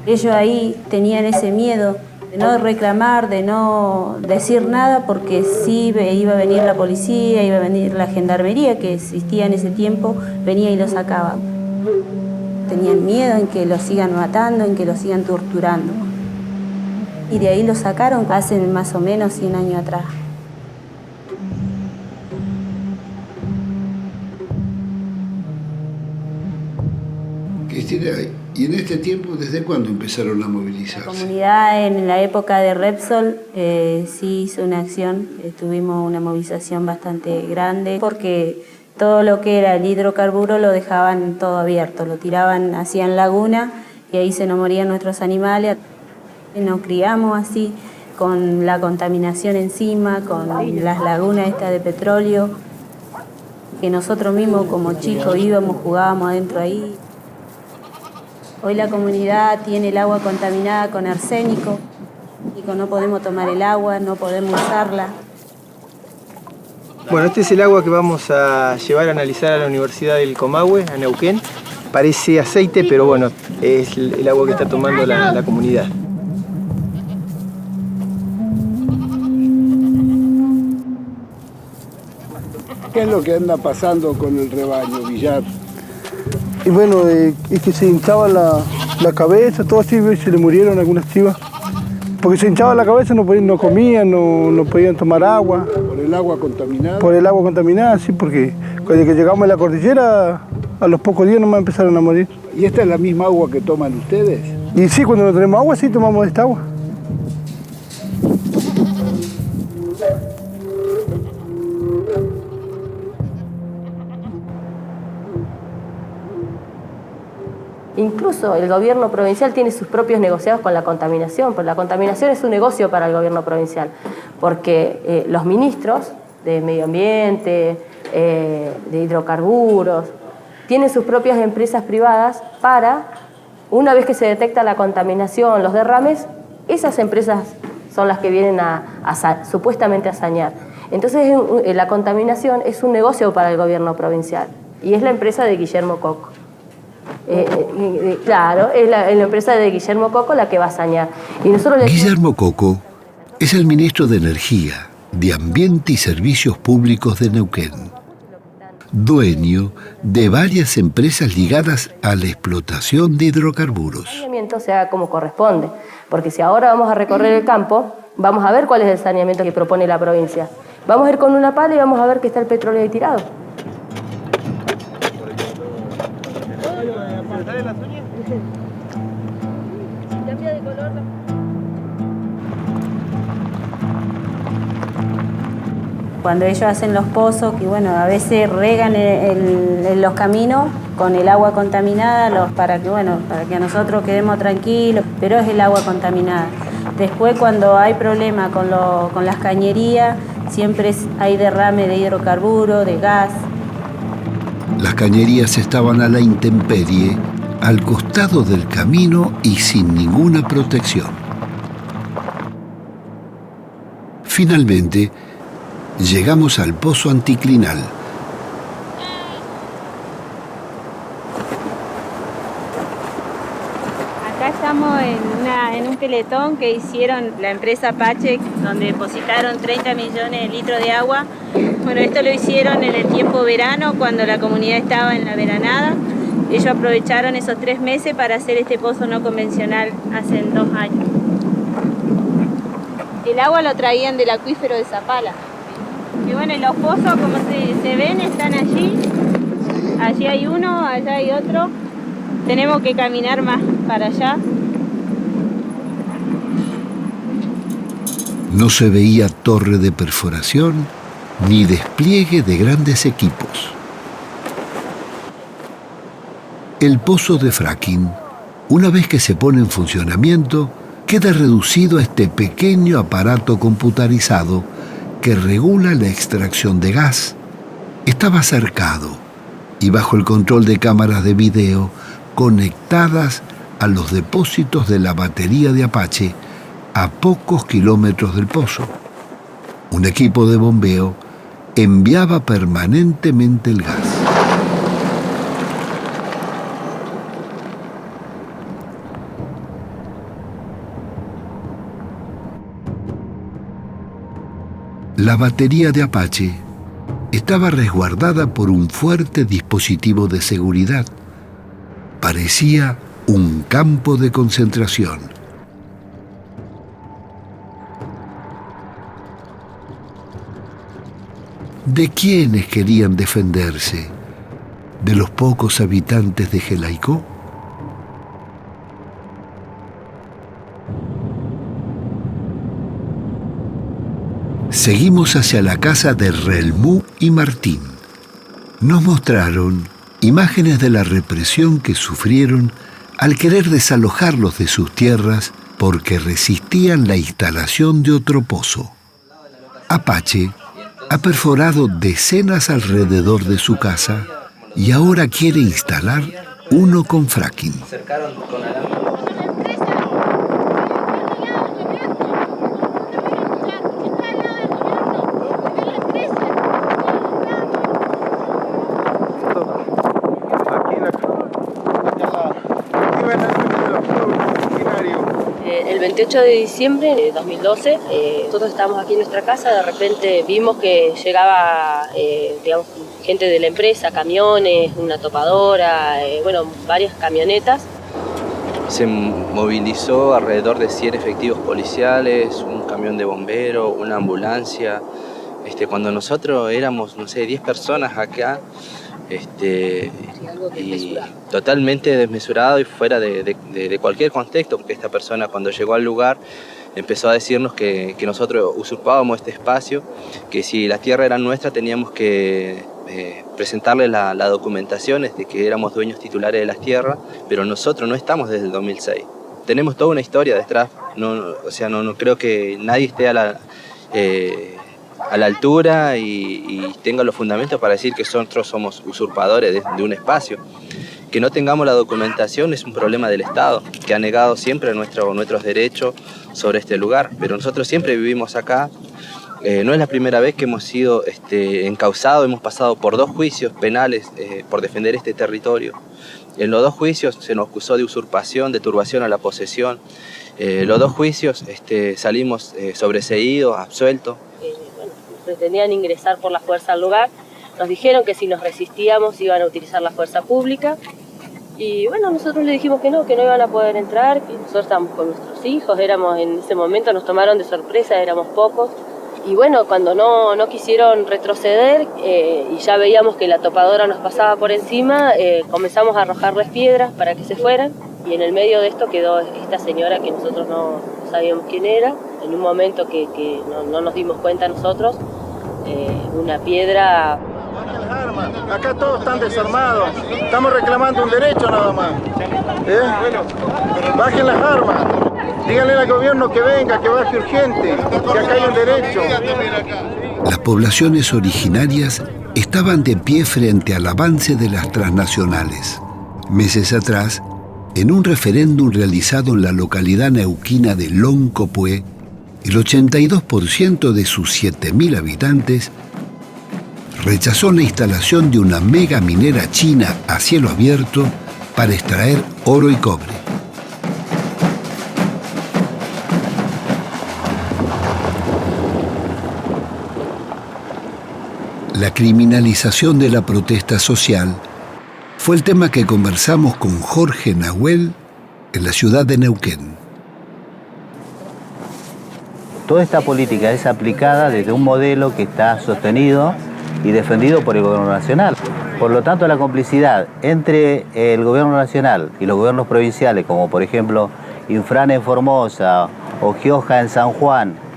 Ellos ahí tenían ese miedo de no reclamar, de no decir nada, porque sí iba a venir la policía, iba a venir la gendarmería que existía en ese tiempo, venía y los sacaba. Tenían miedo en que los sigan matando, en que los sigan torturando. Y de ahí los sacaron hace más o menos 100 años atrás. Cristina, ¿y en este tiempo desde cuándo empezaron a movilizarse? La comunidad en la época de Repsol sí hizo una acción, tuvimos una movilización bastante grande porque todo lo que era el hidrocarburo lo dejaban todo abierto, lo tiraban, hacían laguna y ahí se nos morían nuestros animales. Nos criamos así, con la contaminación encima, con las lagunas estas de petróleo, que nosotros mismos como chicos íbamos, jugábamos adentro ahí. Hoy la comunidad tiene el agua contaminada con arsénico, y no podemos tomar el agua, no podemos usarla. Bueno, este es el agua que vamos a llevar a analizar a la Universidad del Comahue, a Neuquén. Parece aceite, pero bueno, es el agua que está tomando la comunidad. ¿Qué es lo que anda pasando con el rebaño, Villar? Y bueno, es que se hinchaba la cabeza, todo así, se le murieron algunas chivas. Porque se hinchaba la cabeza, no comían, no podían tomar agua. ¿Por el agua contaminada? Por el agua contaminada, sí, porque desde que llegamos a la cordillera, a los pocos días nomás empezaron a morir. ¿Y esta es la misma agua que toman ustedes? Y sí, cuando no tenemos agua, sí tomamos esta agua. Incluso el gobierno provincial tiene sus propios negociados con la contaminación, porque la contaminación es un negocio para el gobierno provincial, porque los ministros de medio ambiente, de hidrocarburos, tienen sus propias empresas privadas para, una vez que se detecta la contaminación, los derrames, esas empresas son las que vienen supuestamente a sanear. Entonces la contaminación es un negocio para el gobierno provincial y es la empresa de Guillermo Coco. Claro, es la empresa de Guillermo Coco la que va a sanear. Y nosotros Guillermo Coco es el ministro de Energía, de Ambiente y Servicios Públicos de Neuquén, dueño de varias empresas ligadas a la explotación de hidrocarburos. El saneamiento se haga como corresponde, porque si ahora vamos a recorrer el campo, vamos a ver cuál es el saneamiento que propone la provincia. Vamos a ir con una pala y vamos a ver que está el petróleo ahí tirado. Cambia de color. Cuando ellos hacen los pozos, que bueno, a veces regan los caminos con el agua contaminada, para que a nosotros quedemos tranquilos, pero es el agua contaminada. Después, cuando hay problema con las cañerías, siempre hay derrame de hidrocarburos, de gas. Las cañerías estaban a la intemperie, al costado del camino y sin ninguna protección. Finalmente, llegamos al pozo anticlinal. estamos en un peletón que hicieron la empresa Apache, donde depositaron 30 millones de litros de agua. Bueno, esto lo hicieron en el tiempo verano, cuando la comunidad estaba en la veranada. Ellos aprovecharon esos 3 meses para hacer este pozo no convencional hace 2 años. El agua lo traían del acuífero de Zapala. Y bueno, los pozos, como se ven, están allí. Allí hay uno, allá hay otro. Tenemos que caminar más para allá. No se veía torre de perforación ni despliegue de grandes equipos. El pozo de fracking, una vez que se pone en funcionamiento, queda reducido a este pequeño aparato computarizado que regula la extracción de gas. Estaba cercado y bajo el control de cámaras de video conectadas a los depósitos de la batería de Apache a pocos kilómetros del pozo. Un equipo de bombeo enviaba permanentemente el gas. La batería de Apache estaba resguardada por un fuerte dispositivo de seguridad. Parecía un campo de concentración. ¿De quiénes querían defenderse? ¿De los pocos habitantes de Jelaicó? Seguimos hacia la casa de Relmú y Martín. Nos mostraron imágenes de la represión que sufrieron al querer desalojarlos de sus tierras porque resistían la instalación de otro pozo. Apache ha perforado decenas alrededor de su casa y ahora quiere instalar uno con fracking. El 28 de diciembre de 2012, nosotros estábamos aquí en nuestra casa, de repente vimos que llegaba gente de la empresa, camiones, una topadora, varias camionetas. Se movilizó alrededor de 100 efectivos policiales, un camión de bomberos, una ambulancia. Cuando nosotros éramos, 10 personas acá, y totalmente desmesurado y fuera de cualquier contexto, porque esta persona cuando llegó al lugar empezó a decirnos que nosotros usurpábamos este espacio, que si la tierra era nuestra teníamos que presentarle la documentación de que éramos dueños titulares de las tierras, pero nosotros no estamos desde el 2006. Tenemos toda una historia detrás, no creo que nadie esté a la altura y tenga los fundamentos para decir que nosotros somos usurpadores de un espacio. Que no tengamos la documentación es un problema del Estado, que ha negado siempre nuestros derechos sobre este lugar, pero nosotros siempre vivimos acá. No es la primera vez que hemos sido encausados, hemos pasado por 2 juicios penales por defender este territorio. En los 2 juicios se nos acusó de usurpación, de turbación a la posesión. Los 2 juicios salimos sobreseídos, absueltos. Pretendían ingresar por la fuerza al lugar. Nos dijeron que si nos resistíamos iban a utilizar la fuerza pública. Y bueno, nosotros les dijimos que no iban a poder entrar, que nosotros estábamos con nuestros hijos, en ese momento nos tomaron de sorpresa, éramos pocos. Y bueno, cuando no quisieron retroceder y ya veíamos que la topadora nos pasaba por encima, comenzamos a arrojarles piedras para que se fueran. Y en el medio de esto quedó esta señora que nosotros no sabíamos quién era. En un momento que no nos dimos cuenta nosotros, una piedra. Bajen las armas, acá todos están desarmados, estamos reclamando un derecho nada más. Bajen las armas, díganle al gobierno que venga, que baje urgente, que acá hay un derecho. Las poblaciones originarias estaban de pie frente al avance de las transnacionales. Meses atrás, en un referéndum realizado en la localidad neuquina de Loncopué, el 82% de sus 7.000 habitantes rechazó la instalación de una mega minera china a cielo abierto para extraer oro y cobre. La criminalización de la protesta social fue el tema que conversamos con Jorge Nahuel en la ciudad de Neuquén. Toda esta política es aplicada desde un modelo que está sostenido y defendido por el gobierno nacional. Por lo tanto, la complicidad entre el gobierno nacional y los gobiernos provinciales, como por ejemplo Infran en Formosa, o Gioja en San Juan,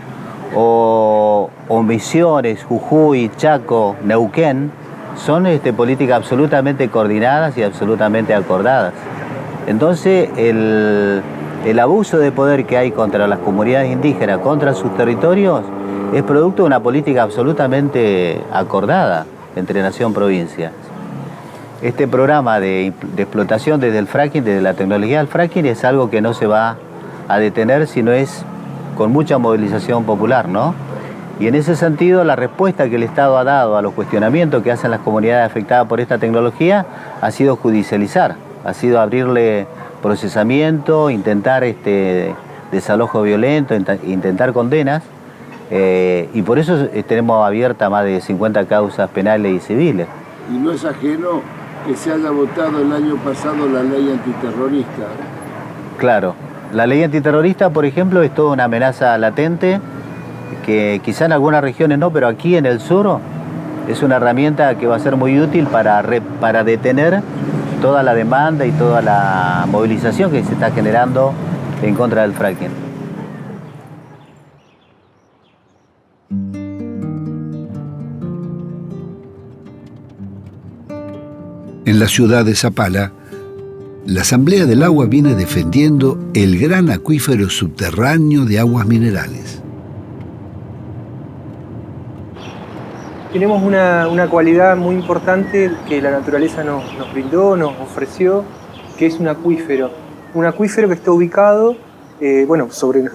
o Misiones, Jujuy, Chaco, Neuquén, son políticas absolutamente coordinadas y absolutamente acordadas. Entonces, el abuso de poder que hay contra las comunidades indígenas, contra sus territorios, es producto de una política absolutamente acordada entre nación-provincia. Este programa de explotación desde el fracking, desde la tecnología del fracking, es algo que no se va a detener si no es con mucha movilización popular, ¿no? Y en ese sentido, la respuesta que el Estado ha dado a los cuestionamientos que hacen las comunidades afectadas por esta tecnología ha sido judicializar, ha sido abrirle procesamiento, intentar desalojo violento, intentar condenas, y por eso tenemos abiertas más de 50 causas penales y civiles. Y no es ajeno que se haya votado el año pasado la ley antiterrorista. Claro, la ley antiterrorista, por ejemplo, es toda una amenaza latente, que quizá en algunas regiones no, pero aquí en el sur es una herramienta que va a ser muy útil para detener toda la demanda y toda la movilización que se está generando en contra del fracking. En la ciudad de Zapala, la Asamblea del Agua viene defendiendo el gran acuífero subterráneo de aguas minerales. Tenemos una cualidad muy importante que la naturaleza nos brindó, nos ofreció, que es un acuífero. Un acuífero que está ubicado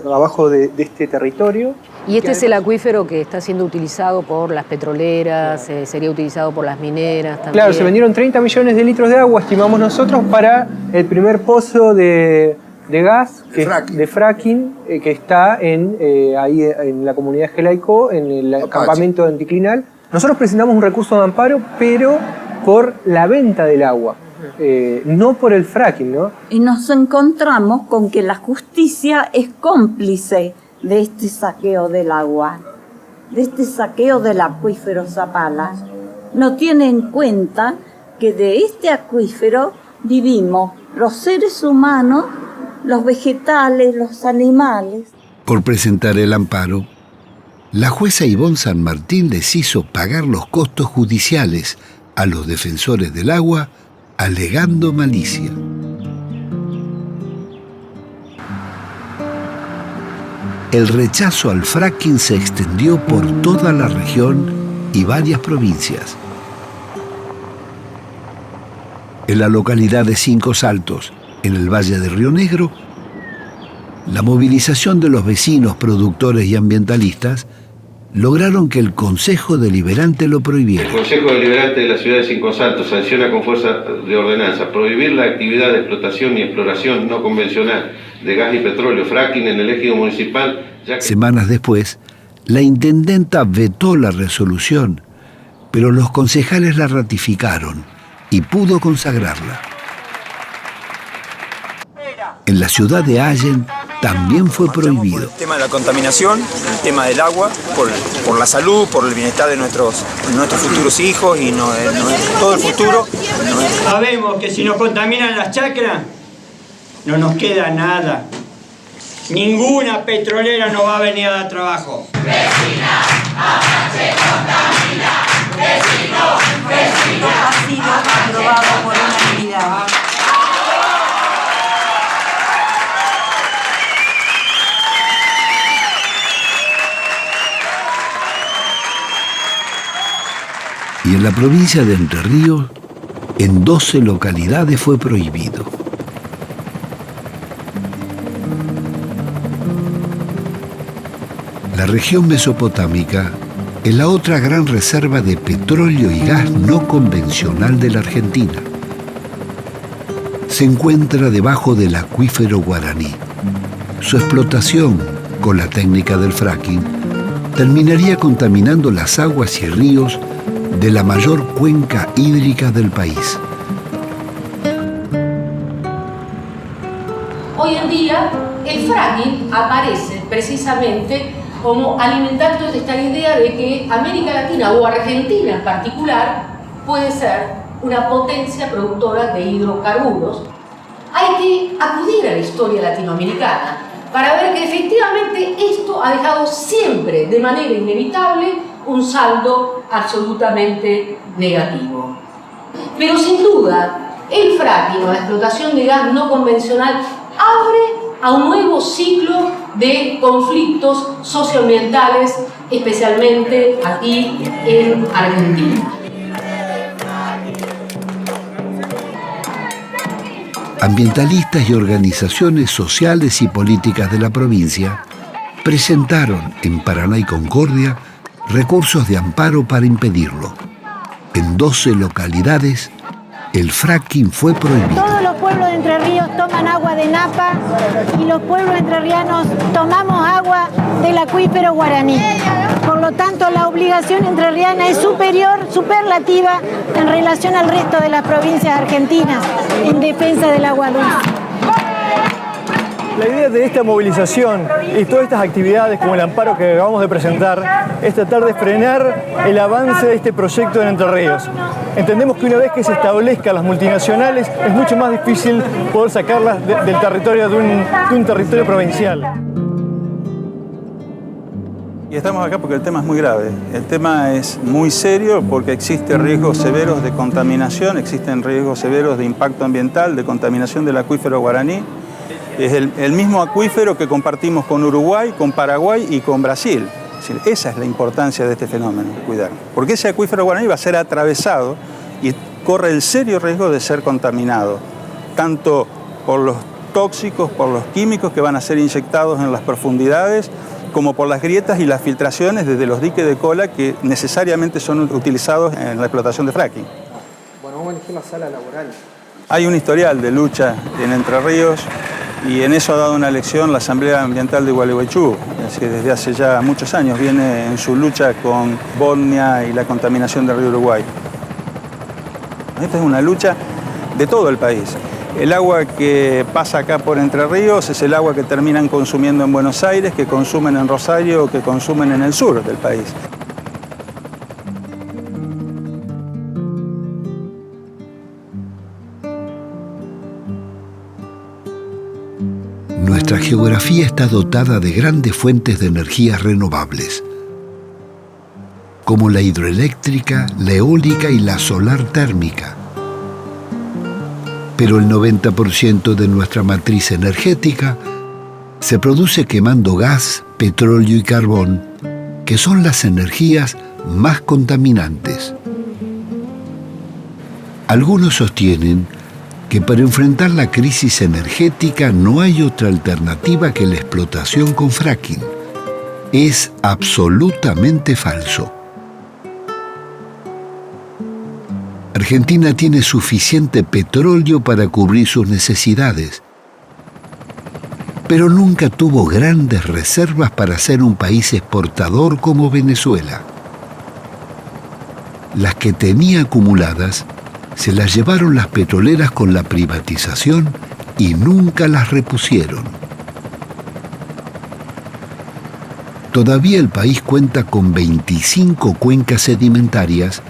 abajo de este territorio. Y este es el acuífero que está siendo utilizado por las petroleras, sería utilizado por las mineras también. Claro, se vendieron 30 millones de litros de agua, estimamos nosotros, para el primer pozo de gas, de fracking, que está ahí en la comunidad de Gelaicó, en el campamento anticlinal. Nosotros presentamos un recurso de amparo, pero por la venta del agua, no por el fracking, ¿no? Y nos encontramos con que la justicia es cómplice de este saqueo del agua, de este saqueo del acuífero Zapala. No tiene en cuenta que de este acuífero vivimos los seres humanos, los vegetales, los animales. Por presentar el amparo, la jueza Ivonne San Martín les hizo pagar los costos judiciales a los defensores del agua, alegando malicia. El rechazo al fracking se extendió por toda la región y varias provincias. En la localidad de Cinco Saltos, en el Valle de Río Negro, la movilización de los vecinos, productores y ambientalistas lograron que el Consejo Deliberante lo prohibiera. El Consejo Deliberante de la ciudad de Cinco Saltos sanciona con fuerza de ordenanza prohibir la actividad de explotación y exploración no convencional de gas y petróleo, fracking en el ejido municipal. Semanas después, la intendenta vetó la resolución, pero los concejales la ratificaron y pudo consagrarla. En la ciudad de Allen también fue prohibido. El tema de la contaminación, el tema del agua, por la salud, por el bienestar de nuestros futuros hijos y todo el futuro. Sabemos que si nos contaminan las chacras, no nos queda nada. Ninguna petrolera nos va a venir a dar trabajo. Vecina, mamá se contamina. Vecino, ha sido aprobado por unanimidad. Y en la provincia de Entre Ríos, en 12 localidades fue prohibido. La región mesopotámica es la otra gran reserva de petróleo y gas no convencional de la Argentina. Se encuentra debajo del acuífero Guaraní. Su explotación, con la técnica del fracking, terminaría contaminando las aguas y ríos de la mayor cuenca hídrica del país. Hoy en día el fracking aparece precisamente como alimentando esta idea de que América Latina o Argentina en particular puede ser una potencia productora de hidrocarburos. Hay que acudir a la historia latinoamericana para ver que efectivamente esto ha dejado siempre de manera inevitable un saldo absolutamente negativo. Pero sin duda, el fracking o la explotación de gas no convencional abre a un nuevo ciclo de conflictos socioambientales, especialmente aquí en Argentina. Ambientalistas y organizaciones sociales y políticas de la provincia presentaron en Paraná y Concordia recursos de amparo para impedirlo. En 12 localidades, el fracking fue prohibido. Todos los pueblos de Entre Ríos toman agua de Napa y los pueblos entrerrianos tomamos agua del acuífero guaraní. Por lo tanto, la obligación entrerriana es superior, superlativa, en relación al resto de las provincias argentinas en defensa del agua dulce. La idea de esta movilización y todas estas actividades como el amparo que acabamos de presentar es tratar de frenar el avance de este proyecto en Entre Ríos. Entendemos que una vez que se establezcan las multinacionales es mucho más difícil poder sacarlas del territorio de un territorio provincial. Y estamos acá porque el tema es muy grave. El tema es muy serio porque existen riesgos severos de contaminación, existen riesgos severos de impacto ambiental, de contaminación del acuífero guaraní. Es el mismo acuífero que compartimos con Uruguay, con Paraguay y con Brasil. Es decir, esa es la importancia de este fenómeno, cuidar. Porque ese acuífero guaraní va a ser atravesado y corre el serio riesgo de ser contaminado, tanto por los tóxicos, por los químicos que van a ser inyectados en las profundidades, como por las grietas y las filtraciones desde los diques de cola que necesariamente son utilizados en la explotación de fracking. Bueno, vamos a elegir la sala laboral. Hay un historial de lucha en Entre Ríos y en eso ha dado una lección la Asamblea Ambiental de Gualeguaychú, que desde hace ya muchos años viene en su lucha con Bosnia y la contaminación del río Uruguay. Esta es una lucha de todo el país. El agua que pasa acá por Entre Ríos es el agua que terminan consumiendo en Buenos Aires, que consumen en Rosario o que consumen en el sur del país. Nuestra geografía está dotada de grandes fuentes de energías renovables, como la hidroeléctrica, la eólica y la solar térmica. Pero el 90% de nuestra matriz energética se produce quemando gas, petróleo y carbón, que son las energías más contaminantes. Algunos sostienen que para enfrentar la crisis energética no hay otra alternativa que la explotación con fracking. Es absolutamente falso. Argentina tiene suficiente petróleo para cubrir sus necesidades, pero nunca tuvo grandes reservas para ser un país exportador como Venezuela. Las que tenía acumuladas se las llevaron las petroleras con la privatización y nunca las repusieron. Todavía el país cuenta con 25 cuencas sedimentarias,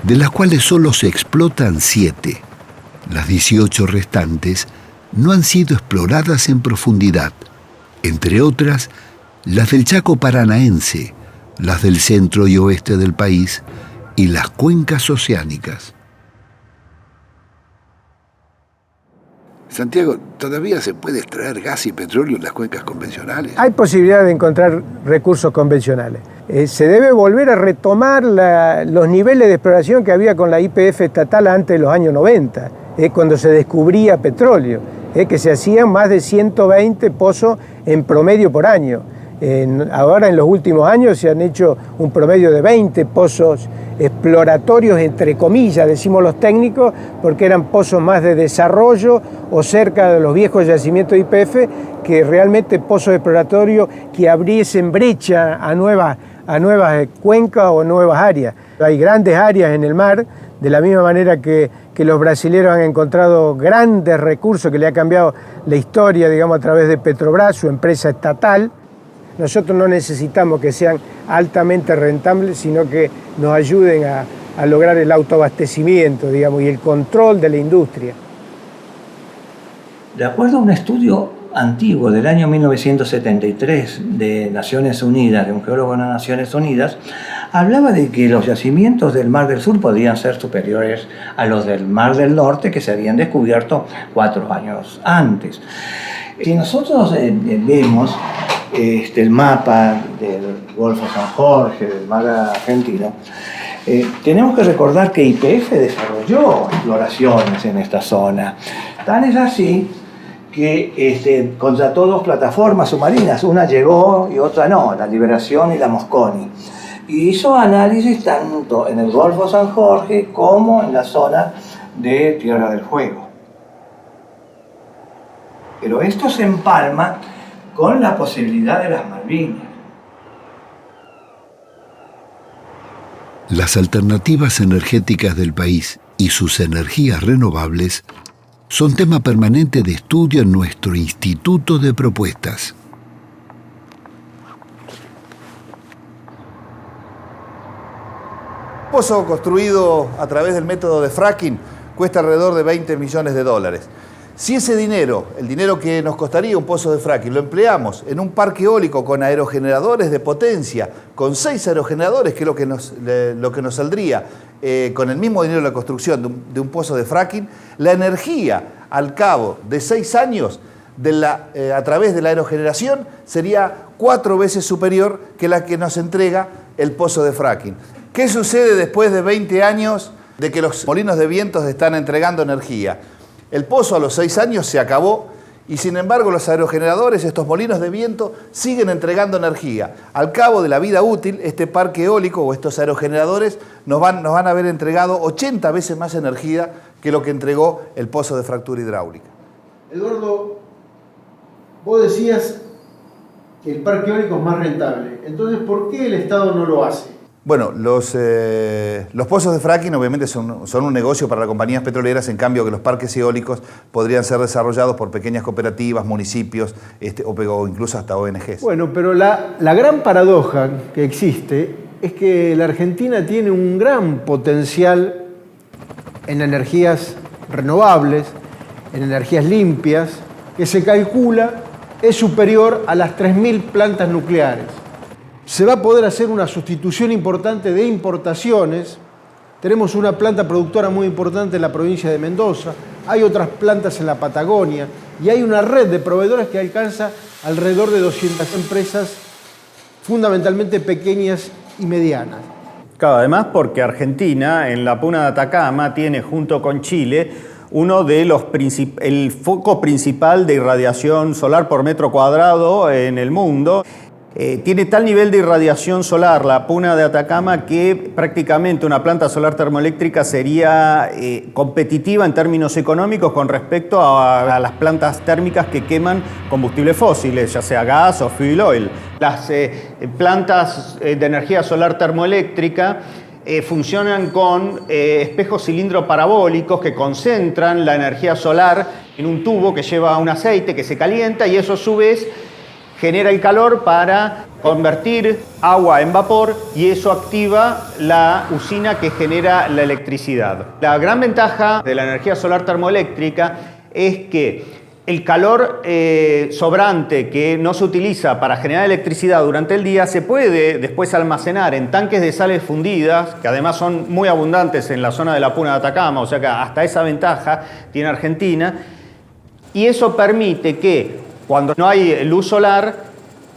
de las cuales solo se explotan 7. Las 18 restantes no han sido exploradas en profundidad, entre otras las del Chaco paranaense, las del centro y oeste del país y las cuencas oceánicas. Santiago, ¿todavía se puede extraer gas y petróleo en las cuencas convencionales? Hay posibilidad de encontrar recursos convencionales. Se debe volver a retomar los niveles de exploración que había con la YPF estatal antes de los años 90, cuando se descubría petróleo, que se hacían más de 120 pozos en promedio por año. Ahora en los últimos años se han hecho un promedio de 20 pozos exploratorios, entre comillas, decimos los técnicos, porque eran pozos más de desarrollo o cerca de los viejos yacimientos de YPF, que realmente pozos exploratorios que abriesen brecha a nuevas cuencas o nuevas áreas. Hay grandes áreas en el mar, de la misma manera que los brasileños han encontrado grandes recursos que le ha cambiado la historia, digamos, a través de Petrobras, su empresa estatal. Nosotros no necesitamos que sean altamente rentables, sino que nos ayuden a lograr el autoabastecimiento, digamos, y el control de la industria. De acuerdo a un estudio antiguo del año 1973 de Naciones Unidas, de un geólogo de las Naciones Unidas, hablaba de que los yacimientos del Mar del Sur podían ser superiores a los del Mar del Norte, que se habían descubierto 4 años antes. Si nosotros vemos el mapa del Golfo San Jorge, del mar argentino, tenemos que recordar que YPF desarrolló exploraciones en esta zona. Tan es así que contrató 2 plataformas submarinas, una llegó y otra no, la Liberación y la Mosconi. Y hizo análisis tanto en el Golfo San Jorge como en la zona de Tierra del Fuego. Pero esto se empalma con la posibilidad de las Malvinas. Las alternativas energéticas del país y sus energías renovables son tema permanente de estudio en nuestro Instituto de Propuestas. Un pozo construido a través del método de fracking cuesta alrededor de $20 millones. Si ese dinero, el dinero que nos costaría un pozo de fracking, lo empleamos en un parque eólico con aerogeneradores de potencia, con 6 aerogeneradores, que es lo que nos saldría con el mismo dinero de la construcción de un pozo de fracking, la energía al cabo de 6 años a través de la aerogeneración sería 4 veces superior que la que nos entrega el pozo de fracking. ¿Qué sucede después de 20 años de que los molinos de vientos están entregando energía? El pozo a los 6 años se acabó y sin embargo los aerogeneradores, estos molinos de viento, siguen entregando energía. Al cabo de la vida útil, este parque eólico o estos aerogeneradores nos van a haber entregado 80 veces más energía que lo que entregó el pozo de fractura hidráulica. Eduardo, vos decías que el parque eólico es más rentable. Entonces, ¿por qué el Estado no lo hace? Bueno, los pozos de fracking obviamente son un negocio para las compañías petroleras, en cambio que los parques eólicos podrían ser desarrollados por pequeñas cooperativas, municipios o incluso hasta ONGs. Bueno, pero la gran paradoja que existe es que la Argentina tiene un gran potencial en energías renovables, en energías limpias, que se calcula es superior a las 3.000 plantas nucleares. Se va a poder hacer una sustitución importante de importaciones. Tenemos una planta productora muy importante en la provincia de Mendoza, hay otras plantas en la Patagonia y hay una red de proveedores que alcanza alrededor de 200 empresas, fundamentalmente pequeñas y medianas. Claro, además porque Argentina en la Puna de Atacama tiene junto con Chile uno de el foco principal de irradiación solar por metro cuadrado en el mundo. Tiene tal nivel de irradiación solar la Puna de Atacama que prácticamente una planta solar termoeléctrica sería competitiva en términos económicos con respecto a las plantas térmicas que queman combustibles fósiles, ya sea gas o fuel oil. Las plantas de energía solar termoeléctrica funcionan con espejos cilindro parabólicos que concentran la energía solar en un tubo que lleva un aceite que se calienta y eso a su vez genera el calor para convertir agua en vapor y eso activa la usina que genera la electricidad. La gran ventaja de la energía solar termoeléctrica es que el calor sobrante que no se utiliza para generar electricidad durante el día se puede después almacenar en tanques de sales fundidas, que además son muy abundantes en la zona de la Puna de Atacama, o sea que hasta esa ventaja tiene Argentina, y eso permite que cuando no hay luz solar,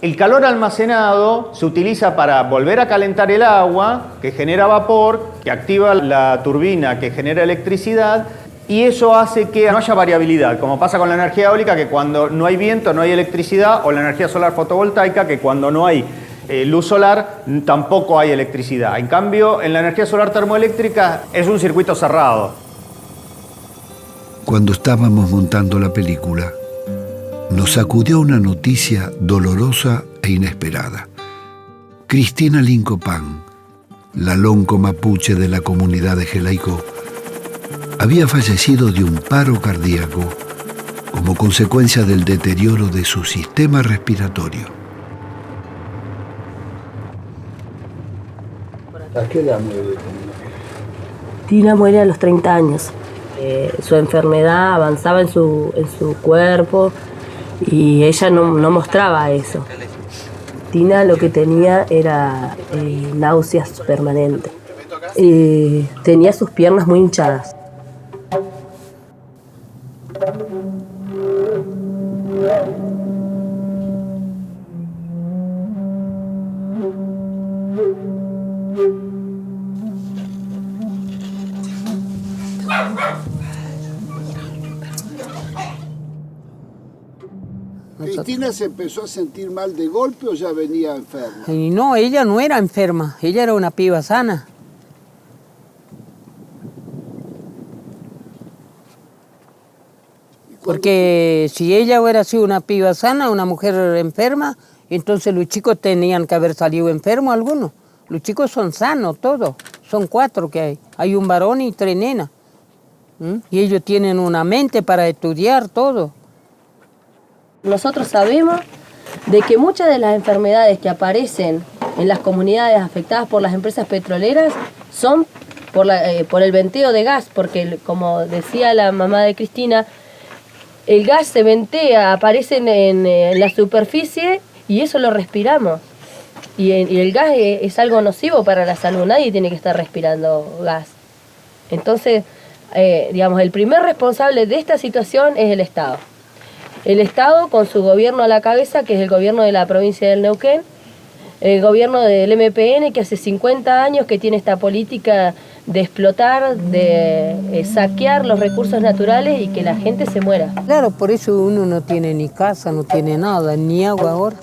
el calor almacenado se utiliza para volver a calentar el agua, que genera vapor, que activa la turbina que genera electricidad, y eso hace que no haya variabilidad, como pasa con la energía eólica, que cuando no hay viento no hay electricidad, o la energía solar fotovoltaica, que cuando no hay luz solar tampoco hay electricidad. En cambio, en la energía solar termoeléctrica es un circuito cerrado. Cuando estábamos montando la película, nos sacudió una noticia dolorosa e inesperada. Cristina Lincopán, la lonco mapuche de la comunidad de Jelaicó, había fallecido de un paro cardíaco como consecuencia del deterioro de su sistema respiratorio. ¿A qué edad muere? Tina muere a los 30 años. Su enfermedad avanzaba en su cuerpo y ella no mostraba eso. Tina lo que tenía era náuseas permanentes. Tenía sus piernas muy hinchadas. ¿Cristina se empezó a sentir mal de golpe o ya venía enferma? Y no, ella no era enferma, ella era una piba sana. Porque si ella hubiera sido una piba sana, una mujer enferma, entonces los chicos tenían que haber salido enfermos algunos. Los chicos son sanos todos, son 4 que hay. Hay un varón y 3 nenas. Y ellos tienen una mente para estudiar todo. Nosotros sabemos de que muchas de las enfermedades que aparecen en las comunidades afectadas por las empresas petroleras son por el venteo de gas, porque como decía la mamá de Cristina, el gas se ventea, aparece en la superficie y eso lo respiramos. Y el gas es algo nocivo para la salud, nadie tiene que estar respirando gas. Entonces, digamos, el primer responsable de esta situación es el Estado. El Estado con su gobierno a la cabeza, que es el gobierno de la provincia del Neuquén, el gobierno del MPN, que hace 50 años que tiene esta política de explotar, de saquear los recursos naturales y que la gente se muera. Claro, por eso uno no tiene ni casa, no tiene nada, ni agua ahora.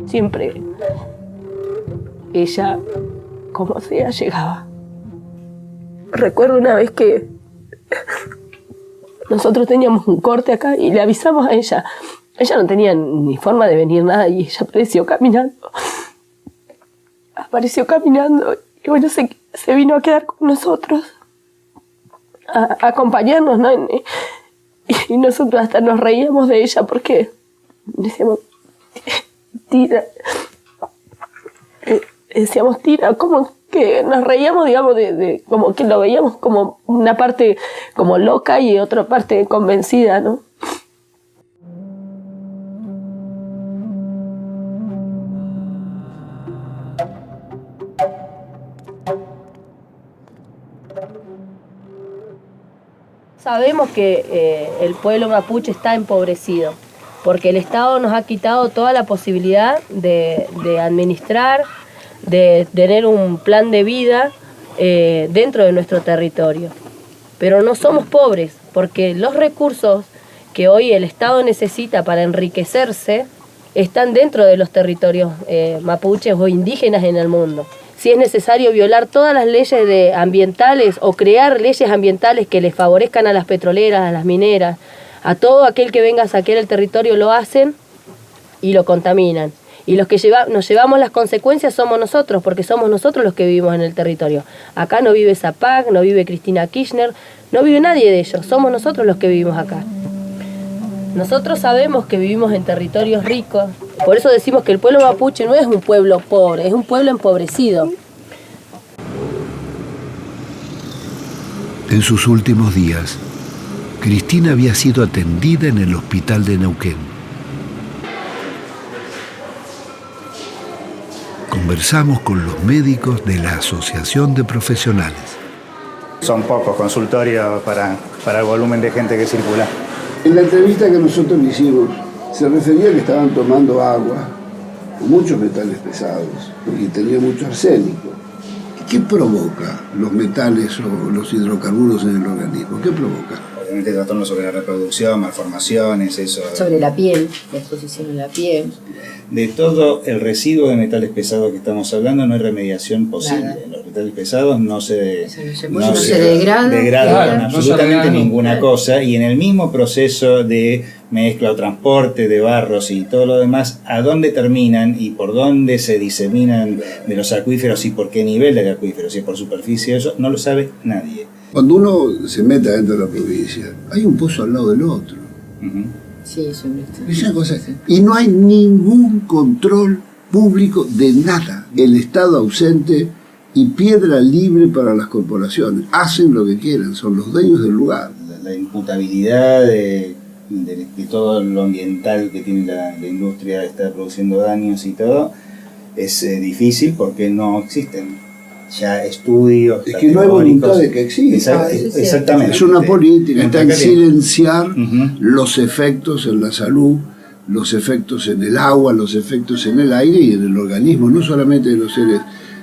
Siempre ella, como sea, llegaba. Recuerdo una vez que nosotros teníamos un corte acá y le avisamos a ella. Ella no tenía ni forma de venir nada y ella apareció caminando. Apareció caminando y bueno, se vino a quedar con nosotros, a acompañarnos, ¿no? Y nosotros hasta nos reíamos de ella porque decíamos, Tira, como que nos reíamos, digamos, de como que lo veíamos como una parte como loca y otra parte convencida, ¿no? Sabemos que el pueblo mapuche está empobrecido, porque el Estado nos ha quitado toda la posibilidad de administrar, de tener un plan de vida dentro de nuestro territorio. Pero no somos pobres, porque los recursos que hoy el Estado necesita para enriquecerse están dentro de los territorios mapuches o indígenas en el mundo. Si es necesario violar todas las leyes ambientales o crear leyes ambientales que les favorezcan a las petroleras, a las mineras, a todo aquel que venga a saquear el territorio, lo hacen y lo contaminan. Y los que nos llevamos las consecuencias somos nosotros, porque somos nosotros los que vivimos en el territorio. Acá no vive Zapac, no vive Cristina Kirchner, no vive nadie de ellos, somos nosotros los que vivimos acá. Nosotros sabemos que vivimos en territorios ricos, por eso decimos que el pueblo mapuche no es un pueblo pobre, es un pueblo empobrecido. En sus últimos días, Cristina había sido atendida en el hospital de Neuquén. Con conversamos con los médicos de la Asociación de Profesionales. Son pocos consultorios para el volumen de gente que circula. En la entrevista que nosotros le hicimos, se refería a que estaban tomando agua con muchos metales pesados y tenía mucho arsénico. ¿Qué provoca los metales o los hidrocarburos en el organismo? ¿Qué provoca? Obviamente trastornos sobre la reproducción, malformaciones, eso. Sobre la piel, la exposición en la piel. De todo el residuo de metales pesados que estamos hablando no hay remediación posible. Nada. Los metales pesados no se degradan con absolutamente ninguna nunca. cosa, y en el mismo proceso de mezcla o transporte de barros y todo lo demás, ¿a dónde terminan y por dónde se diseminan de los acuíferos y por qué nivel de acuíferos? Si es por superficie, eso no lo sabe nadie. Cuando uno se mete dentro de la provincia, hay un pozo al lado del otro. Sí, sobre esto. Es una cosa, y no hay ningún control público de nada. El Estado ausente y piedra libre para las corporaciones. Hacen lo que quieran, son los dueños del lugar. La imputabilidad de todo lo ambiental que tiene la industria está produciendo daños y todo es difícil porque no existen ya estudios. Es que no hay voluntad de que exista. Exactamente. Es una política, está en silenciar los efectos en la salud, los efectos en el agua, los efectos en el aire y en el organismo, no solamente de los seres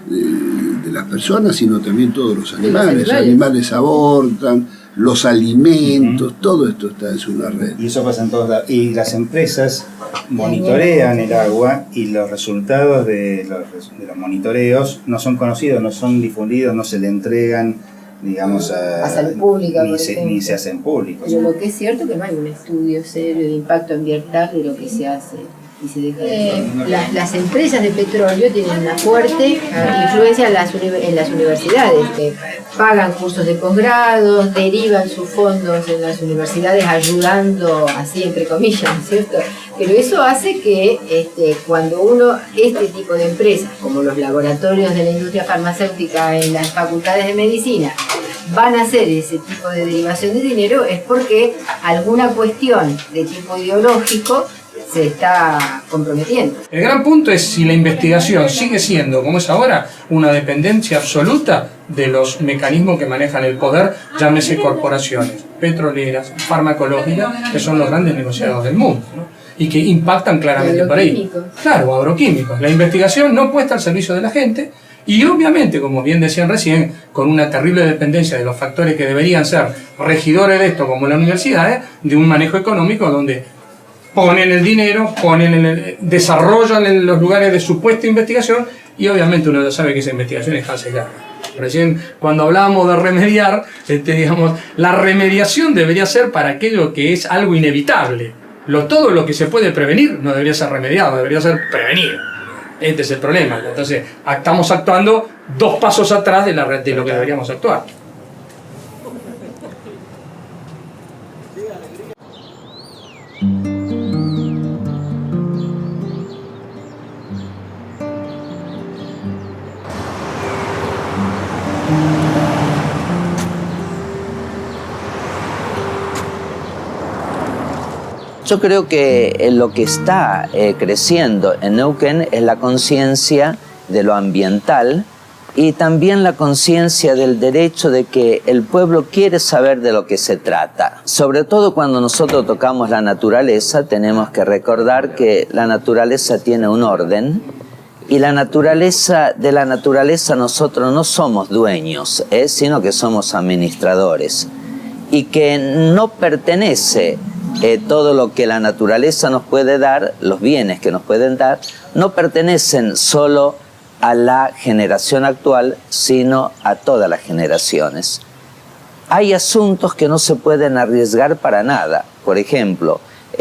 de las personas, sino también todos los animales. Los animales abortan, los alimentos, todo esto está en una red. Y eso pasa en todos lados. Y las empresas monitorean el agua y los resultados de los monitoreos no son conocidos, no son difundidos, no se le entregan, digamos, a salud pública, ni se hacen públicos. Pero lo que es cierto es que no hay un estudio serio de impacto ambiental de lo que se hace y se deja de las empresas de petróleo tienen una fuerte influencia en las universidades, que pagan cursos de posgrado, derivan sus fondos en las universidades ayudando, así entre comillas, ¿cierto? Pero eso hace que cuando este tipo de empresas, como los laboratorios de la industria farmacéutica en las facultades de medicina, van a hacer ese tipo de derivación de dinero, es porque alguna cuestión de tipo ideológico se está comprometiendo. El gran punto es si la investigación sigue siendo, como es ahora, una dependencia absoluta de los mecanismos que manejan el poder, llámese corporaciones petroleras, farmacológicas, que son los grandes negociadores del mundo, ¿no? Y que impactan claramente por ahí. Claro, agroquímicos. La investigación no puesta al servicio de la gente y obviamente, como bien decían recién, con una terrible dependencia de los factores que deberían ser regidores de esto, como las universidades, de un manejo económico donde ponen el dinero, desarrollan en los lugares de supuesta investigación y obviamente uno ya sabe que esa investigación está sesgada. Recién cuando hablábamos de remediar, digamos, la remediación debería ser para aquello que es algo inevitable. Todo lo que se puede prevenir no debería ser remediado, debería ser prevenido. Este es el problema. Entonces, estamos actuando 2 pasos atrás de lo que deberíamos actuar. Yo creo que lo que está creciendo en Neuquén es la conciencia de lo ambiental y también la conciencia del derecho de que el pueblo quiere saber de lo que se trata. Sobre todo cuando nosotros tocamos la naturaleza, tenemos que recordar que la naturaleza tiene un orden y de la naturaleza nosotros no somos dueños, sino que somos administradores y que no pertenece todo lo que la naturaleza nos puede dar, los bienes que nos pueden dar, no pertenecen solo a la generación actual, sino a todas las generaciones. Hay asuntos que no se pueden arriesgar para nada. Por ejemplo,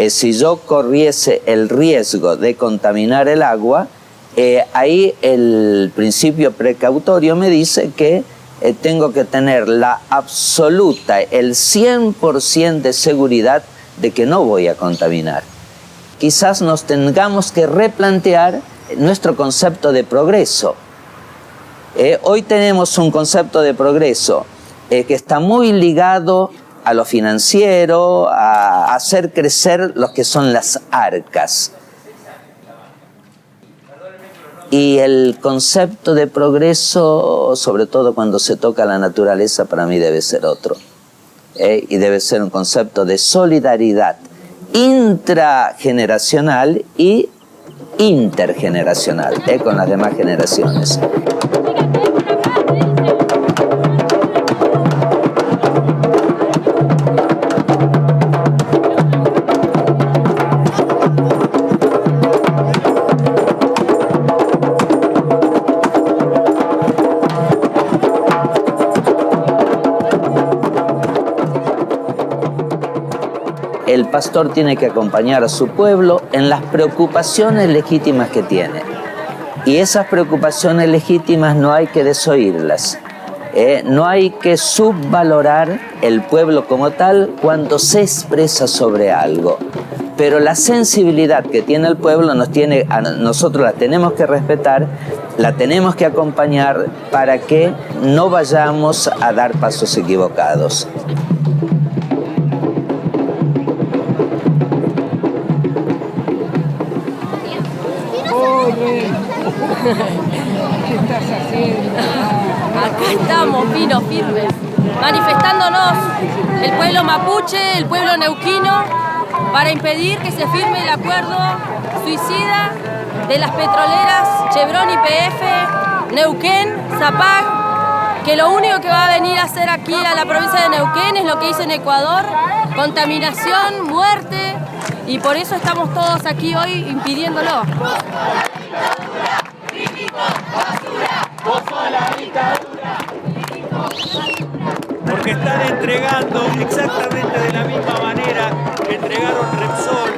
si yo corriese el riesgo de contaminar el agua, ahí el principio precautorio me dice que tengo que tener la absoluta, el 100% de seguridad de que no voy a contaminar. Quizás nos tengamos que replantear nuestro concepto de progreso. Hoy tenemos un concepto de progreso que está muy ligado a lo financiero, a hacer crecer lo que son las arcas. Y el concepto de progreso, sobre todo cuando se toca la naturaleza, para mí debe ser otro. Y debe ser un concepto de solidaridad intrageneracional y intergeneracional con las demás generaciones. El pastor tiene que acompañar a su pueblo en las preocupaciones legítimas que tiene. Y esas preocupaciones legítimas no hay que desoírlas. No hay que subvalorar el pueblo como tal cuando se expresa sobre algo. Pero la sensibilidad que tiene el pueblo nosotros la tenemos que respetar, la tenemos que acompañar para que no vayamos a dar pasos equivocados. ¿Qué estás haciendo? Acá estamos, Pino, firmes, manifestándonos, el pueblo mapuche, el pueblo neuquino, para impedir que se firme el acuerdo suicida de las petroleras Chevron y YPF, Neuquén, Zapag, que lo único que va a venir a hacer aquí a la provincia de Neuquén es lo que hizo en Ecuador, contaminación, muerte, y por eso estamos todos aquí hoy impidiéndolo. Porque están entregando exactamente de la misma manera que entregaron Repsol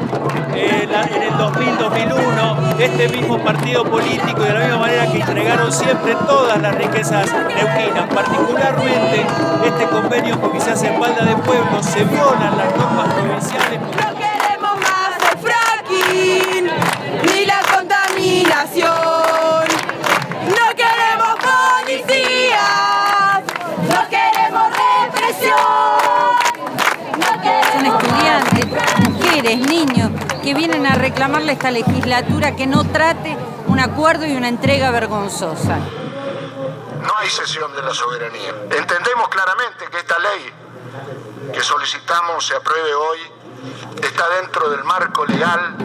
en el 2000-2001, este mismo partido político, y de la misma manera que entregaron siempre todas las riquezas neuquinas. Particularmente este convenio, porque se hace espalda de pueblo, se violan las normas provinciales. No queremos más el fracking, ni la contaminación. No queremos policías, no queremos represión. Son estudiantes, mujeres, niños, que vienen a reclamarle a esta legislatura que no trate un acuerdo y una entrega vergonzosa. No hay cesión de la soberanía. Entendemos claramente que esta ley que solicitamos se apruebe hoy está dentro del marco legal.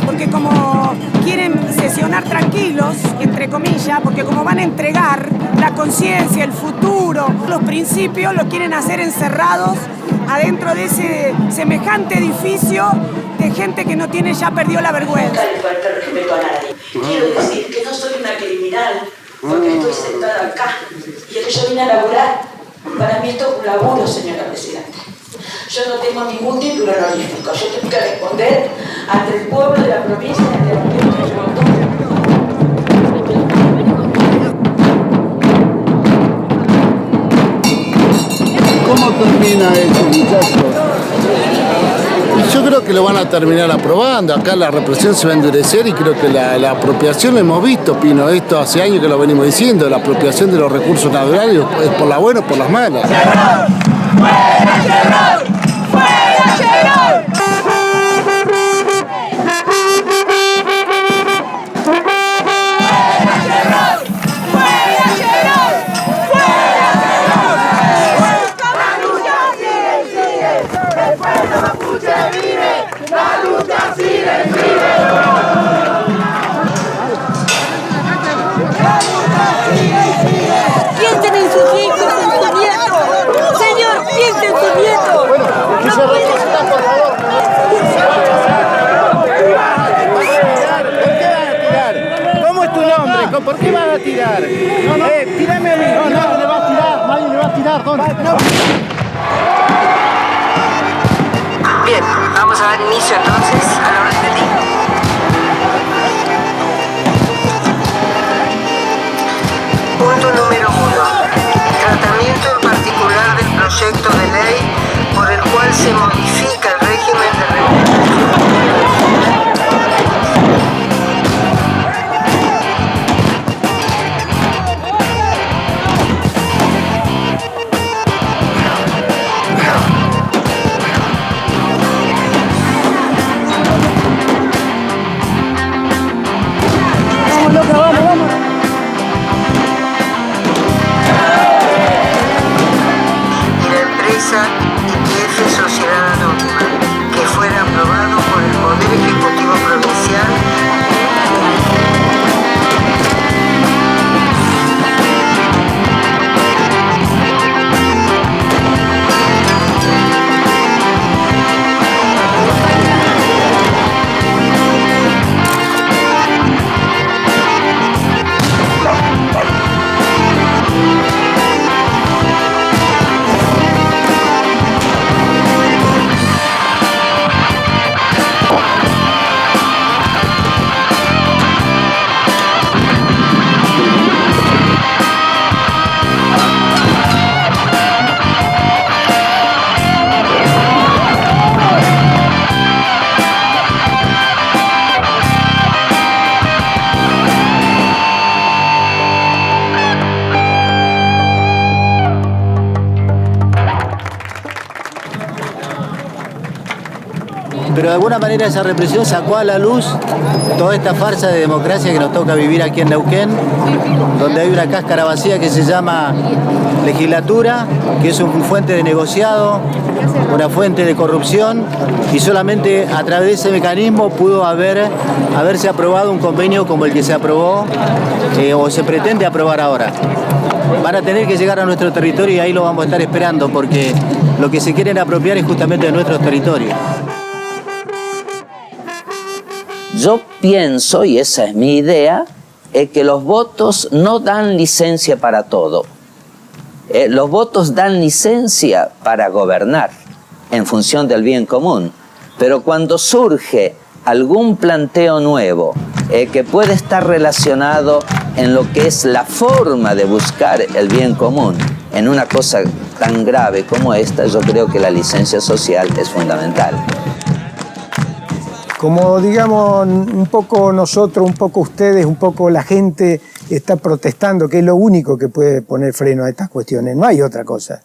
Porque como quieren sesionar tranquilos, entre comillas, porque como van a entregar la conciencia, el futuro, los principios, lo quieren hacer encerrados adentro de ese semejante edificio de gente que no tiene, ya perdió la vergüenza. Quiero decir que no soy una criminal porque estoy sentada acá y que yo vine a laburar. Para mí esto es un laburo, señora Presidenta. Yo no tengo ningún título honorífico, yo tengo que responder ante el pueblo de la provincia y ante el gobierno que yo voto. ¿Cómo termina eso, muchachos? Y yo creo que lo van a terminar aprobando. Acá la represión se va a endurecer y creo que la apropiación lo hemos visto, Pino. Esto hace años que lo venimos diciendo. La apropiación de los recursos naturales es por las buenas o por las malas. ¡Fuera Chevron! ¡Fuera Chevron! Piensen en sus hijos, en sus nietos. Señor, piensen en sus nietos. Bueno, que se retrocedan, por favor. ¿Por qué van a tirar? ¿Cómo es tu nombre? ¿Por qué van a tirar? Tírame a mí. No, nadie le va a tirar. Nadie le va a tirar. Bien, vamos a dar inicio entonces a la orden del día. Punto número 1. Tratamiento en particular del proyecto de ley por el cual se modifica el régimen de pero de alguna manera esa represión sacó a la luz toda esta farsa de democracia que nos toca vivir aquí en Neuquén, donde hay una cáscara vacía que se llama legislatura, que es una fuente de negociado, una fuente de corrupción, y solamente a través de ese mecanismo pudo haberse aprobado un convenio como el que se aprobó o se pretende aprobar ahora. Van a tener que llegar a nuestro territorio y ahí lo vamos a estar esperando, porque lo que se quieren apropiar es justamente de nuestros territorios. Yo pienso, y esa es mi idea, que los votos no dan licencia para todo. Los votos dan licencia para gobernar en función del bien común, pero cuando surge algún planteo nuevo que puede estar relacionado en lo que es la forma de buscar el bien común en una cosa tan grave como esta, yo creo que la licencia social es fundamental. Como digamos, un poco nosotros, un poco ustedes, un poco la gente está protestando, que es lo único que puede poner freno a estas cuestiones, no hay otra cosa.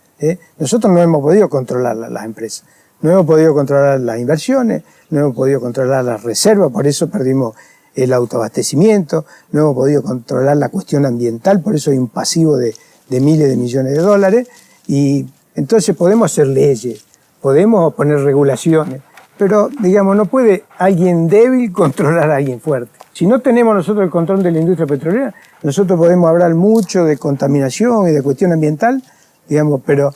Nosotros no hemos podido controlar las empresas, no hemos podido controlar las inversiones, no hemos podido controlar las reservas, por eso perdimos el autoabastecimiento, no hemos podido controlar la cuestión ambiental, por eso hay un pasivo de miles de millones de dólares, y entonces podemos hacer leyes, podemos poner regulaciones, pero digamos, no puede alguien débil controlar a alguien fuerte. Si no tenemos nosotros el control de la industria petrolera, nosotros podemos hablar mucho de contaminación y de cuestión ambiental, digamos, pero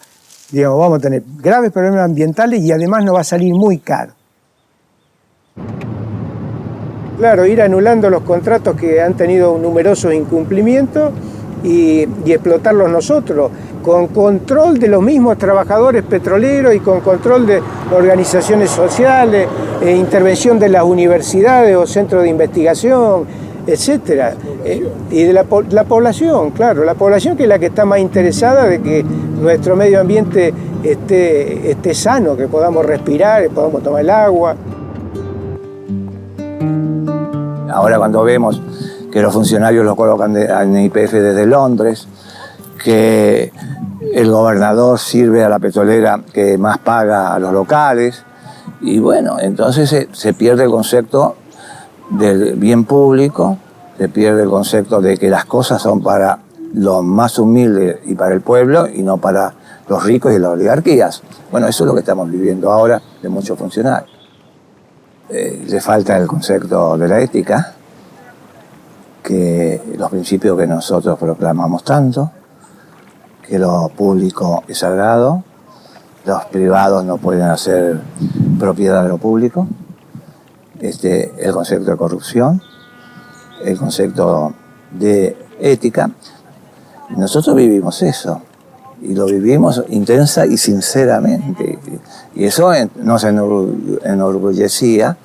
digamos, vamos a tener graves problemas ambientales y además nos va a salir muy caro. Claro, ir anulando los contratos que han tenido numerosos incumplimientos y explotarlos nosotros, con control de los mismos trabajadores petroleros y con control de organizaciones sociales, intervención de las universidades o centros de investigación, etcétera. Y de la población, claro, la población que es la que está más interesada de que nuestro medio ambiente esté sano, que podamos respirar, que podamos tomar el agua. Ahora cuando vemos que los funcionarios los colocan en IPF desde Londres, que el gobernador sirve a la petrolera que más paga a los locales, y bueno, entonces se pierde el concepto del bien público, se pierde el concepto de que las cosas son para los más humildes y para el pueblo y no para los ricos y las oligarquías. Bueno, eso es lo que estamos viviendo ahora de muchos funcionarios. Le falta el concepto de la ética, que los principios que nosotros proclamamos tanto, que lo público es sagrado, los privados no pueden hacer propiedad de lo público, el concepto de corrupción, el concepto de ética. Nosotros vivimos eso, y lo vivimos intensa y sinceramente, y eso nos enorgullecía,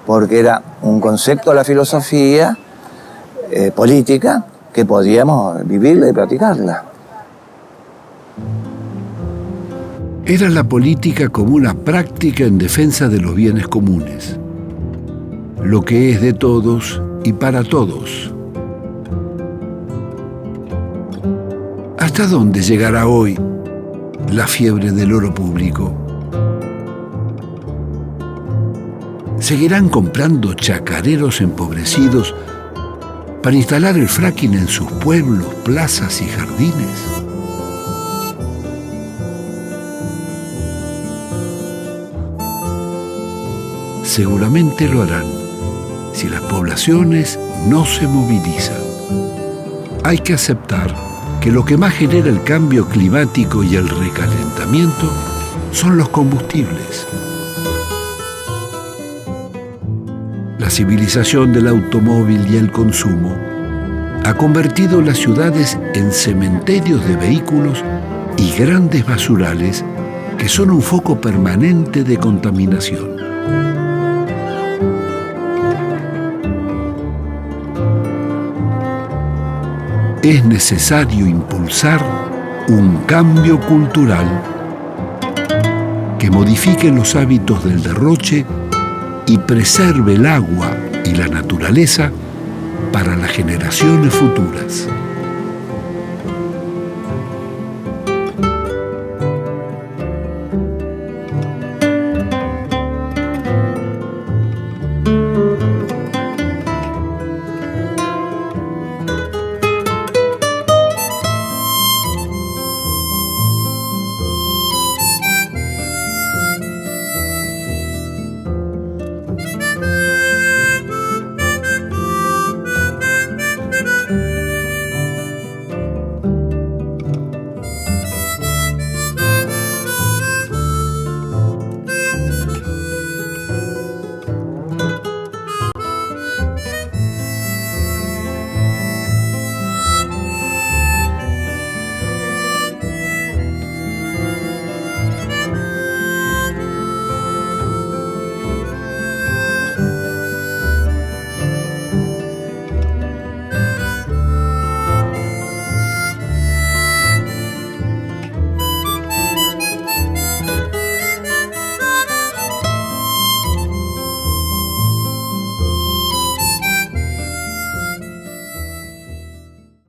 porque era un concepto de la filosofía política que podíamos vivirla y practicarla. Era la política como una práctica en defensa de los bienes comunes, lo que es de todos y para todos. ¿Hasta dónde llegará hoy la fiebre del oro público? ¿Seguirán comprando chacareros empobrecidos para instalar el fracking en sus pueblos, plazas y jardines? Seguramente lo harán si las poblaciones no se movilizan. Hay que aceptar que lo que más genera el cambio climático y el recalentamiento son los combustibles. La civilización del automóvil y el consumo ha convertido las ciudades en cementerios de vehículos y grandes basurales que son un foco permanente de contaminación. Es necesario impulsar un cambio cultural que modifique los hábitos del derroche y preserve el agua y la naturaleza para las generaciones futuras.